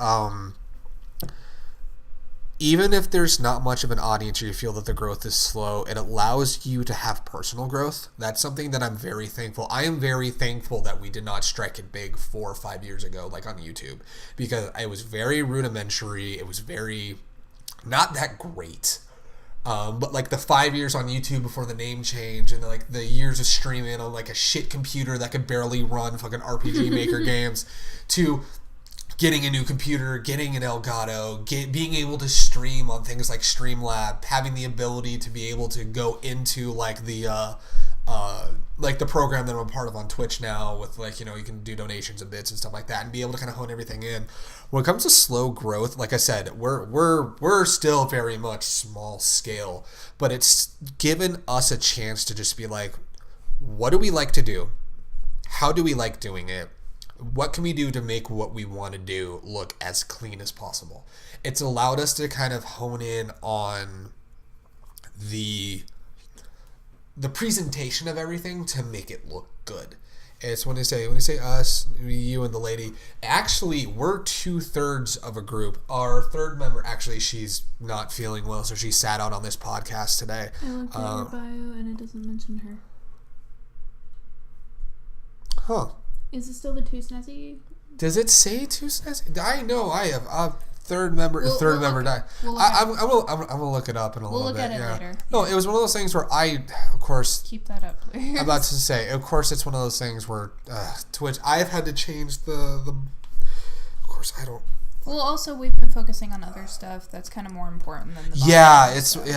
even if there's not much of an audience or you feel that the growth is slow, it allows you to have personal growth. That's something that I'm very thankful. I am very thankful that we did not strike it big 4 or 5 years ago, like on YouTube, because it was very rudimentary. It was very not that great. But like the 5 years on YouTube before the name change and like the years of streaming on like a shit computer that could barely run fucking RPG Maker games to getting a new computer, getting an Elgato, being able to stream on things like Streamlab, having the ability to be able to go into like the program that I'm a part of on Twitch now with like, you know, you can do donations and bits and stuff like that and be able to kind of hone everything in. When it comes to slow growth, like I said, we're still very much small scale, but it's given us a chance to just be like, what do we like to do? How do we like doing it? What can we do to make what we want to do look as clean as possible? It's allowed us to kind of hone in on the presentation of everything to make it look good. It's when you say us, you and the lady, actually we're 2/3 of a group. Our third member, actually, she's not feeling well, so she sat out on this podcast today. I looked at your bio and it doesn't mention her. Huh. Is it still the Too Snazzy? Does it say Too Snazzy? I know I have a third member died. I'm gonna look it up in a little bit. We'll look at it later. No, it was one of those things where of course, keep that up, please. I'm about to say, of course, it's one of those things where Twitch. I've had to change the. Of course, I don't. Well, also we've been focusing on other stuff that's kind of more important than the. It's one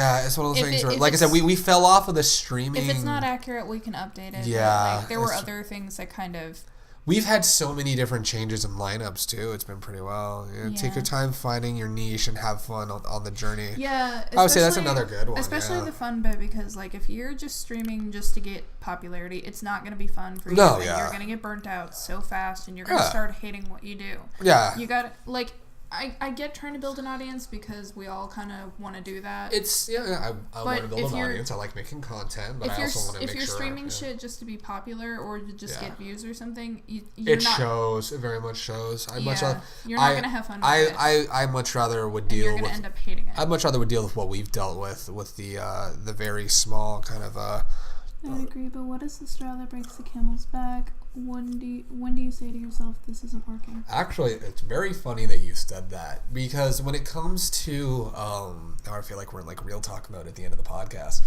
of those things where, like I said, we fell off of the streaming. If it's not accurate, we can update it. Yeah, like, there were other things that kind of. We've had so many different changes in lineups too. It's been pretty well. Take your time finding your niche and have fun on the journey. Yeah, I would say that's another good one. Especially the fun bit, because like if you're just streaming just to get popularity, it's not going to be fun for you. No, You're going to get burnt out so fast, and you're going to start hating what you do. Yeah, you got like. I get trying to build an audience because we all kind of want to do that. I want to build an audience. I like making content, but I also want to make sure. If you're streaming shit just to be popular or to just get views or something, it shows. It very much shows. You're not going to have fun with it. I much rather would deal with. You're going to end up hating it. I'd much rather would deal with what we've dealt with the very small kind of. I agree, but what is the straw that breaks the camel's back? When do you say to yourself, this isn't working? Actually, it's very funny that you said that, because when it comes to now I feel like we're in like real talk mode at the end of the podcast,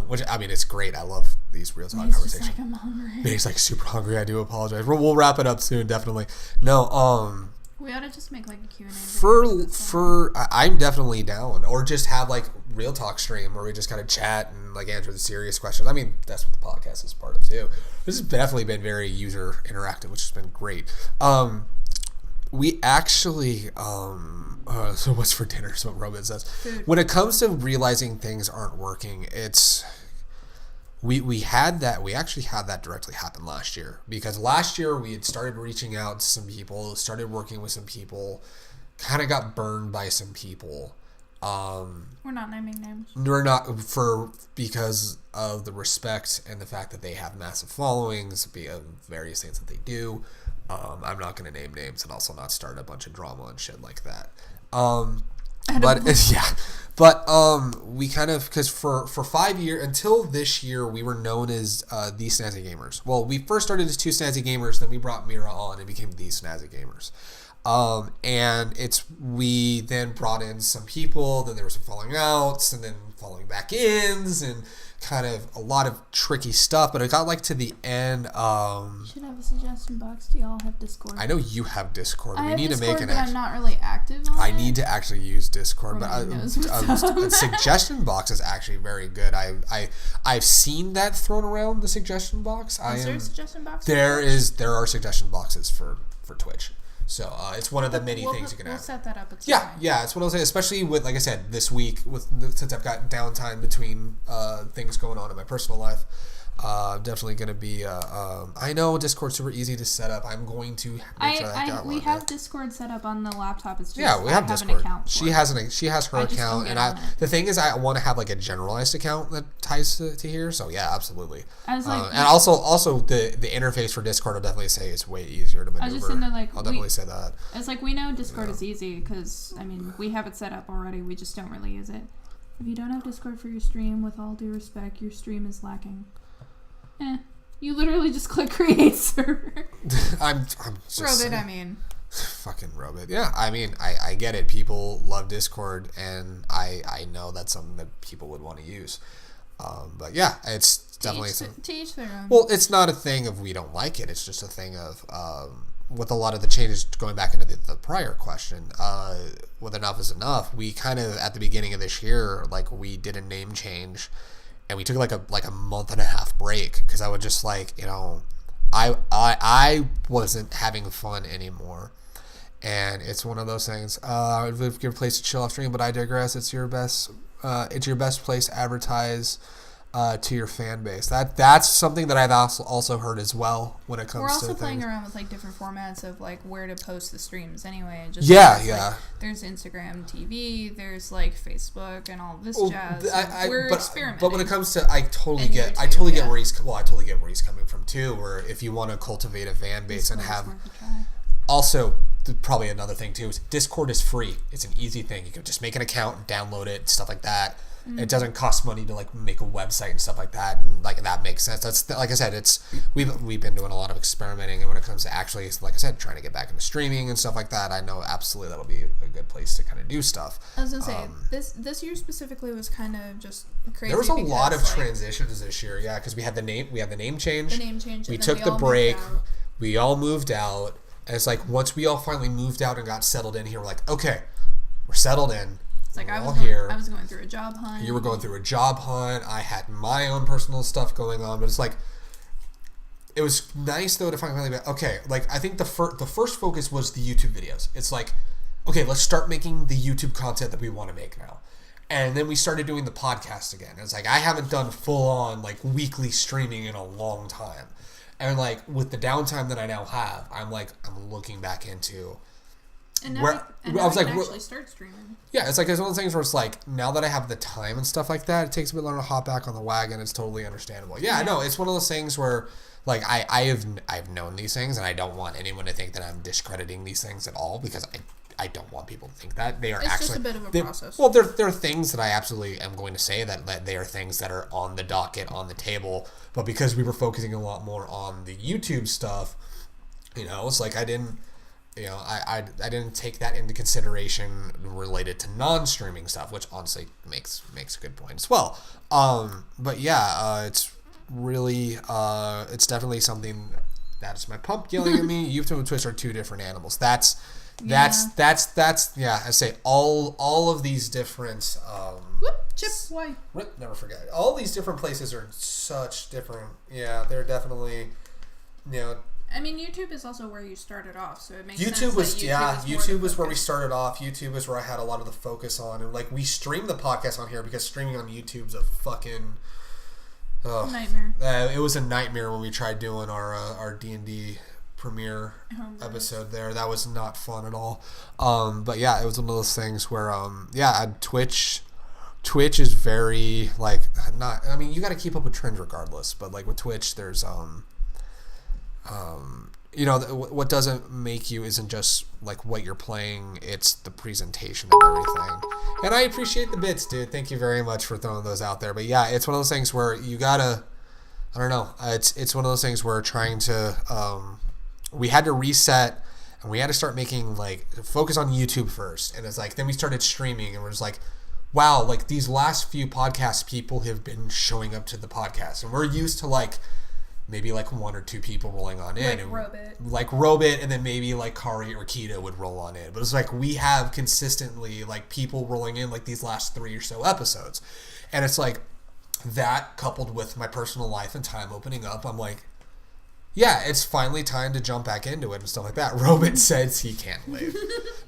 which I mean, it's great. I love these real talk conversations. Just like, I'm hungry. He's like super hungry. I do apologize. We'll wrap it up soon, definitely. No, we ought to just make like a Q&A. I'm definitely down, or just have like real talk stream where we just kind of chat and like answer the serious questions. I mean, that's what the podcast is part of too. This has definitely been very user interactive, which has been great. We actually so what's for dinner is what Robin says. Food. When it comes to realizing things aren't working, it's we actually had that directly happen last year, because last year we had started reaching out to some people, started working with some people, kind of got burned by some people. We're not naming names. We're not, because of the respect and the fact that they have massive followings, various things that they do. I'm not going to name names and also not start a bunch of drama and shit like that. We kind of, because for 5 years until this year, we were known as the Snazzy Gamers. Well, we first started as 2 Snazzy Gamers, then we brought Mira on and became the Snazzy Gamers. And we then brought in some people, then there were some falling outs, and then falling back ins, and kind of a lot of tricky stuff, but it got like to the end. You should have a suggestion box. Do y'all have Discord? I know you have Discord. I we need Discord, to make but I'm not really active on I it. need to actually use Discord, but a suggestion box is actually very good. I've seen that thrown around, the suggestion box. Is there a suggestion box? There are suggestion boxes for Twitch. So it's one of the many things you can have. We'll set that up. Yeah. It's what I'll say, especially with, like I said, this week since I've got downtime between things going on in my personal life. Definitely going to be. I know Discord's super easy to set up. I'm going to make sure I got one. We have Discord set up on the laptop. It's just we have Discord. An account she has her account, and the thing is, I want to have like a generalized account that ties to here. So yeah, absolutely. And also the interface for Discord, I'll definitely say is way easier to maneuver. I was just into, like, I'll definitely say that. It's like we know Discord is easy because we have it set up already. We just don't really use it. If you don't have Discord for your stream, with all due respect, your stream is lacking. You literally just click create server. I'm just Robit, fucking Robit. Yeah, I get it. People love Discord, and I know that's something that people would want to use. But yeah, it's definitely to each their own. Well, it's not a thing of we don't like it. It's just a thing of with a lot of the changes going back into the prior question, with enough is enough. We kind of at the beginning of this year, like we did a name change. And we took like a month and a half break because I would just I wasn't having fun anymore, and it's one of those things. It's your place to chill off stream, but I digress. It's your best place to advertise to your fan base. That's something that I've also heard as well when it comes to We're also to playing things. around with like different formats of like where to post the streams anyway. There's Instagram TV, there's like Facebook and all this jazz. We're experimenting. But when it comes to, I totally get where he's coming from too. Where if you want to cultivate a fan base and have, also probably another thing too is Discord is free. It's an easy thing. You can just make an account and download it, stuff like that. Mm-hmm. It doesn't cost money to like make a website and stuff like that, and like that makes sense. That's like I said, we've been doing a lot of experimenting, and when it comes to actually, like I said, trying to get back into streaming and stuff like that, I know absolutely that'll be a good place to kind of do stuff. I was gonna say this year specifically was kind of just crazy. There was a lot of transitions this year, because we had the name change. We took the break. We all moved out, and it's like once we all finally moved out and got settled in here, we're like, okay, we're settled in. Like I was going through a job hunt. You were going through a job hunt. I had my own personal stuff going on, but it's like it was nice though to finally be okay. Like I think the first focus was the YouTube videos. It's like okay, let's start making the YouTube content that we want to make now, and then we started doing the podcast again. It's like I haven't done full on like weekly streaming in a long time, and like with the downtime that I now have, I'm looking back into. And now I was like, actually start streaming. Yeah, it's like it's one of those things where it's like now that I have the time and stuff like that, it takes a bit longer to hop back on the wagon. It's totally understandable. Yeah, no, it's one of those things where like I've known these things, and I don't want anyone to think that I'm discrediting these things at all because I don't want people to think that they are it's actually just a bit of a process. Well, there are things that I absolutely am going to say that they are things that are on the docket on the table, but because we were focusing a lot more on the YouTube stuff, it's like I didn't. I didn't take that into consideration related to non-streaming stuff, which honestly makes a good point as well. But yeah, it's really it's definitely something that is my pump yelling at me. YouTube and Twitch are two different animals. That's I say all of these different never forget. All these different places are such different. Yeah, they're definitely I mean, YouTube is also where you started off, so it makes sense. YouTube was where we started off. YouTube is where I had a lot of the focus on, and like we stream the podcast on here because streaming on YouTube's a fucking nightmare. It was a nightmare when we tried doing our D&D premiere episode there. That was not fun at all. But yeah, it was one of those things where Twitch is very like not. I mean, you got to keep up with trends regardless, but like with Twitch, there's what doesn't make you isn't just like what you're playing, it's the presentation of everything. And I appreciate the bits, dude. Thank you very much for throwing those out there. But yeah, it's one of those things where you gotta, I don't know, it's one of those things where trying to we had to reset and we had to start making like focus on YouTube first, and it's like then we started streaming and we're just like, wow, like these last few podcasts, people have been showing up to the podcast, and we're used to like maybe like one or two people rolling on in, like Robit, and then maybe like Kari or Kita would roll on in. But it's like we have consistently like people rolling in like these last 3 or so episodes, and it's like that coupled with my personal life and time opening up, I'm like, yeah, it's finally time to jump back into it and stuff like that. Robit says he can't leave.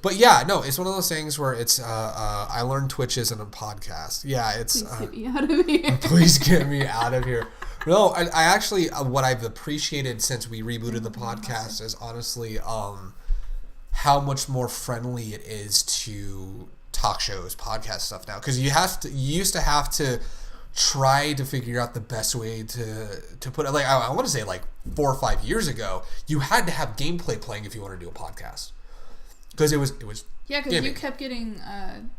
But yeah, no, it's one of those things where it's, I learned Twitch isn't a podcast. Yeah, it's... Please get me out of here. Please get me out of here. No, I actually, what I've appreciated since we rebooted the podcast is honestly how much more friendly it is to talk shows, podcast stuff now. Because you used to have to try to figure out the best way to put it. Like I want to say like 4 or 5 years ago, you had to have gameplay playing if you want to do a podcast, because it was yeah, because you kept getting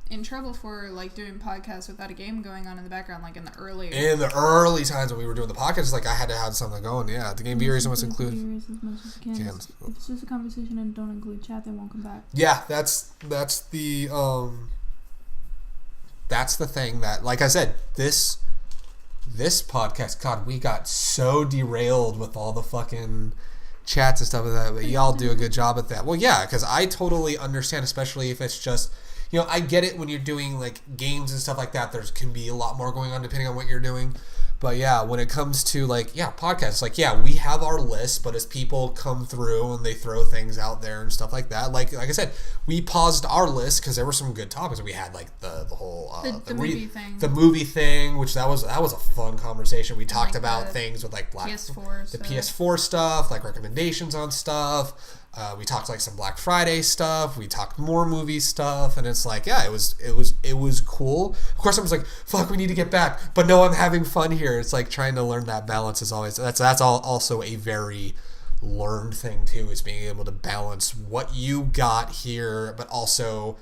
in trouble for like doing podcasts without a game going on in the background, like in the early times when we were doing the podcast. Like I had to have something going. Yeah, the game viewers must include. As much as you can. If it's just a conversation and don't include chat, they won't come back. Yeah, that's the thing that, like I said, this podcast, God, we got so derailed with all the fucking chats and stuff like that, but y'all do a good job at that. Well, yeah, because I totally understand, especially if it's just, I get it when you're doing like games and stuff like that, there can be a lot more going on depending on what you're doing. But yeah, when it comes to like, yeah, podcasts, like, yeah, we have our list, but as people come through and they throw things out there and stuff like that, like I said, we paused our list because there were some good topics. We had like the whole the movie thing, which that was a fun conversation. We talked about things with like PS4 stuff, like recommendations on stuff. We talked like some Black Friday stuff. We talked more movie stuff, and it's like, yeah, it was cool. Of course, I was like, fuck, we need to get back, but no, I'm having fun here. It's like trying to learn that balance is always that's also a very learned thing too, is being able to balance what you got here, but also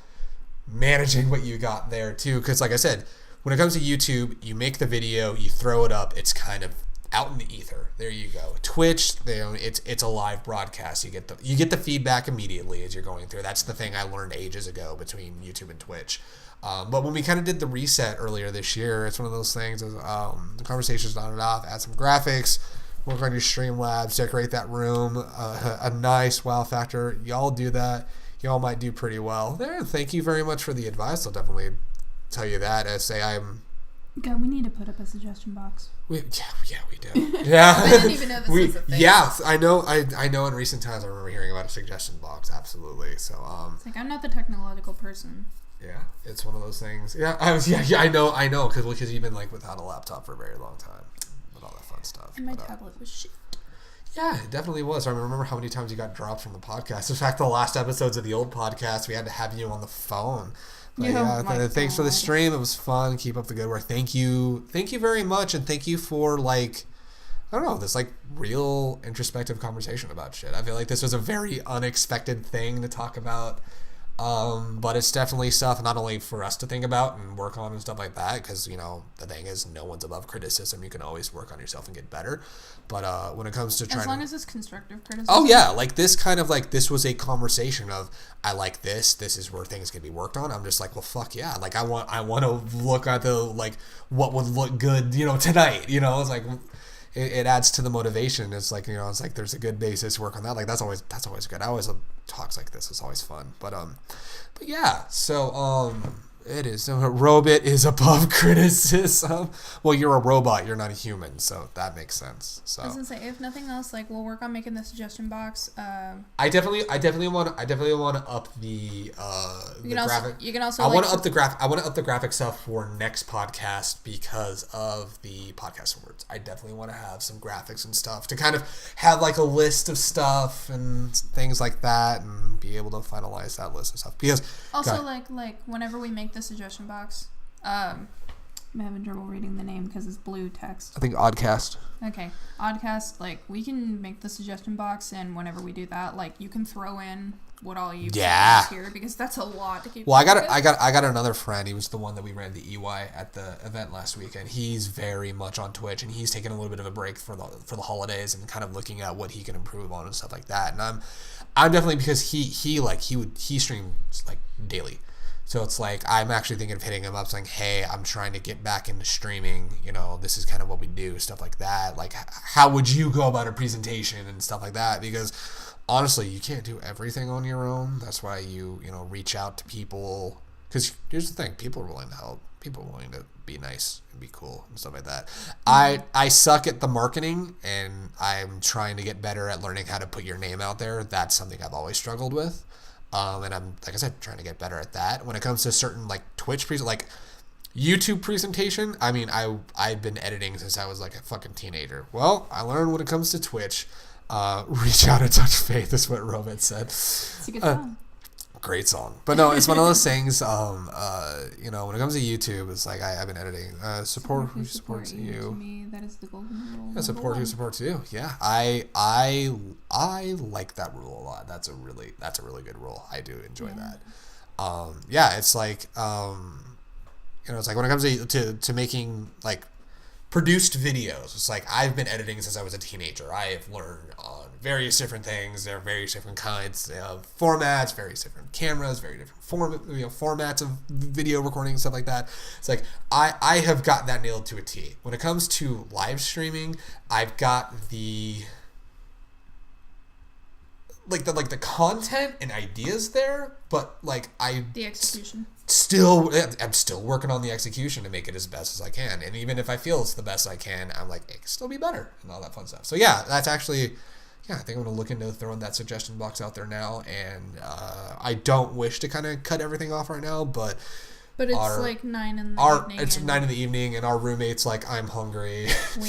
managing what you got there too. Because like I said, when it comes to YouTube, you make the video, you throw it up, it's kind of out in the ether. There you go. Twitch, it's a live broadcast. You get the feedback immediately as you're going through. That's the thing I learned ages ago between YouTube and Twitch. But when we kind of did the reset earlier this year, it's one of those things. The conversation's not enough. Add some graphics, work on your Streamlabs, decorate that room, a nice wow factor. Y'all do that. Y'all might do pretty well there. Thank you very much for the advice. I'll definitely tell you that. God, we need to put up a suggestion box. We do. Yeah. I didn't even know this was a thing. Yeah, I know in recent times I remember hearing about a suggestion box, absolutely. So it's like, I'm not the technological person. Yeah, it's one of those things. Yeah, I know because you've been like without a laptop for a very long time with all that fun stuff. And my tablet was shit. Yeah, it definitely was. I remember how many times you got dropped from the podcast. In fact, the last episodes of the old podcast, we had to have you on the phone. But thanks for the stream. It was fun. Keep up the good work. Thank you very much, and thank you for like, I don't know, this like real introspective conversation about shit. I feel like this was a very unexpected thing to talk about, but it's definitely stuff not only for us to think about and work on and stuff like that, because the thing is, no one's above criticism. You can always work on yourself and get better. But when it comes to trying, as long as it's constructive criticism. Oh yeah, like this kind of like, this was a conversation of, I like this is where things can be worked on. I'm just like, well, fuck yeah, like I want to look at the like what would look good tonight. It's like it adds to the motivation. It's like it's like there's a good basis to work on that. Like that's always good. I always love talks like this. It's always fun. But yeah, so it is. So Robit is above criticism. Well, you're a robot. You're not a human, so that makes sense. So I was gonna say, if nothing else, like we'll work on making the suggestion box. I definitely want to up the graphic. You can also. I want to up the graphic. I want to up the graphic stuff for next podcast because of the podcast awards. I definitely want to have some graphics and stuff to kind of have like a list of stuff and things like that, and be able to finalize that list of stuff. Because also like whenever we make the suggestion box, I'm having trouble reading the name because it's blue text. I think Oddcast. Okay, Oddcast. Like we can make the suggestion box, and whenever we do that, like you can throw in what all you here, because that's a lot to keep. Well, I got another friend. He was the one that we ran the EY at the event last weekend. He's very much on Twitch, and he's taking a little bit of a break for the holidays and kind of looking at what he can improve on and stuff like that. And I'm definitely, because he streams like daily. So it's like, I'm actually thinking of hitting him up saying, hey, I'm trying to get back into streaming. This is kind of what we do, stuff like that. Like, how would you go about a presentation and stuff like that? Because honestly, you can't do everything on your own. That's why you reach out to people. Because here's the thing, people are willing to help. People are willing to be nice and be cool and stuff like that. I suck at the marketing, and I'm trying to get better at learning how to put your name out there. That's something I've always struggled with. And I'm, like I said, trying to get better at that. When it comes to certain like Twitch like YouTube presentation, I mean, I've been editing since I was like a fucking teenager. Well, I learned when it comes to Twitch, reach out and touch faith is what Robin said. It's a good song. Great song. But no, it's one of those things, when it comes to YouTube, it's like I've been editing. Support who supports you. To me, that is the golden rule. Yeah, support who supports you. Yeah. I like that rule a lot. That's a really good rule. I do enjoy that. It's like it's like when it comes to making like produced videos, it's like I've been editing since I was a teenager. I have learned on various different things. There are various different kinds of formats, various different cameras, very different formats of video recording and stuff like that. It's like I have got that nailed to a T. When it comes to live streaming, I've got the content and ideas there, but like the execution. I'm still working on the execution to make it as best as I can. And even if I feel it's the best I can, I'm like, it can still be better and all that fun stuff. So yeah, that's actually, I think I'm going to look into throwing that suggestion box out there now. And I don't wish to kind of cut everything off right now, but it's like 9 in the evening. It's 9 in the evening, and our roommate's like, I'm hungry. We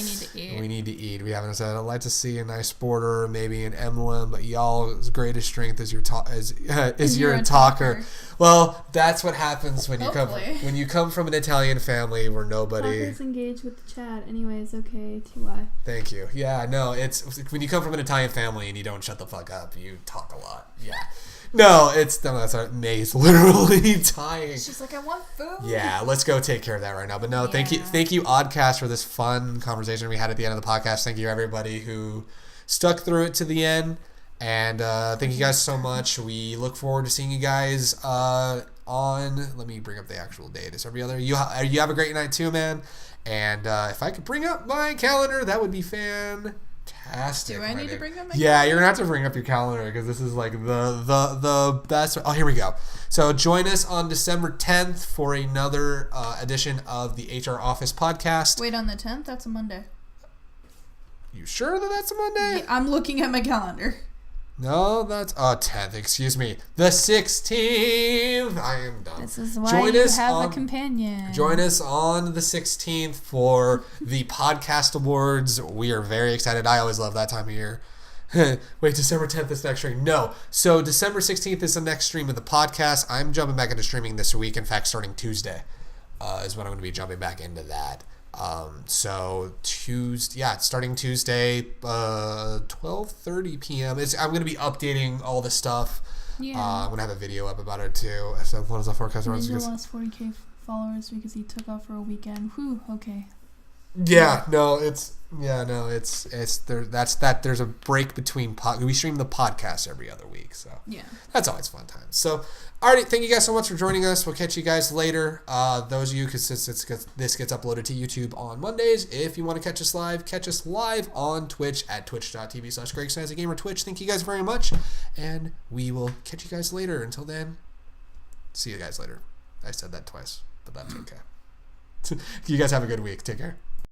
need to eat. We haven't said, I'd like to see a nice border, maybe an emblem, but y'all's greatest strength is you're a talker. Well, that's what happens when you come from an Italian family where nobody... Talkers engage with the chat. Anyways, okay, TY. Thank you. Yeah, no, it's when you come from an Italian family and you don't shut the fuck up, you talk a lot. Yeah. No, that's our May's literally dying. She's like, I want food. Yeah, let's go take care of that right now. But no, thank you, Oddcast, for this fun conversation we had at the end of the podcast. Thank you, everybody who stuck through it to the end. And thank you guys so much. We look forward to seeing you guys on, let me bring up the actual date. It's every other. You have a great night too, man. And if I could bring up my calendar, that would be fantastic. Do I need to bring up my calendar? You're going to have to bring up your calendar because this is like the best. Oh, here we go. So join us on December 10th for another edition of the HR Office podcast. Wait, on the 10th? That's a Monday. You sure that's a Monday? Yeah, I'm looking at my calendar. No, that's 10th. Excuse me, the 16th. I am done. This is why you have a companion. Join us on the 16th for the Podcast Awards. We are very excited. I always love that time of year. Wait, December 10th is next stream. No, so December 16th is the next stream of the podcast. I'm jumping back into streaming this week. In fact, starting Tuesday is when I'm going to be jumping back into that. So Tuesday, starting Tuesday, 12:30 p.m. I'm going to be updating all the stuff. Yeah. I'm going to have a video up about it too. So what is the forecast? Ninja lost 40k followers because he took off for a weekend. Whew, okay. Yeah, no, it's there's a break between we stream the podcast every other week, so yeah, that's always fun times. So, alrighty, thank you guys so much for joining us. We'll catch you guys later. Those of you, because this gets uploaded to YouTube on Mondays. If you want to catch us live on Twitch at twitch.tv/GregSnazzyGamer Twitch. Thank you guys very much, and we will catch you guys later. Until then, see you guys later. I said that twice, but that's okay. You guys have a good week. Take care.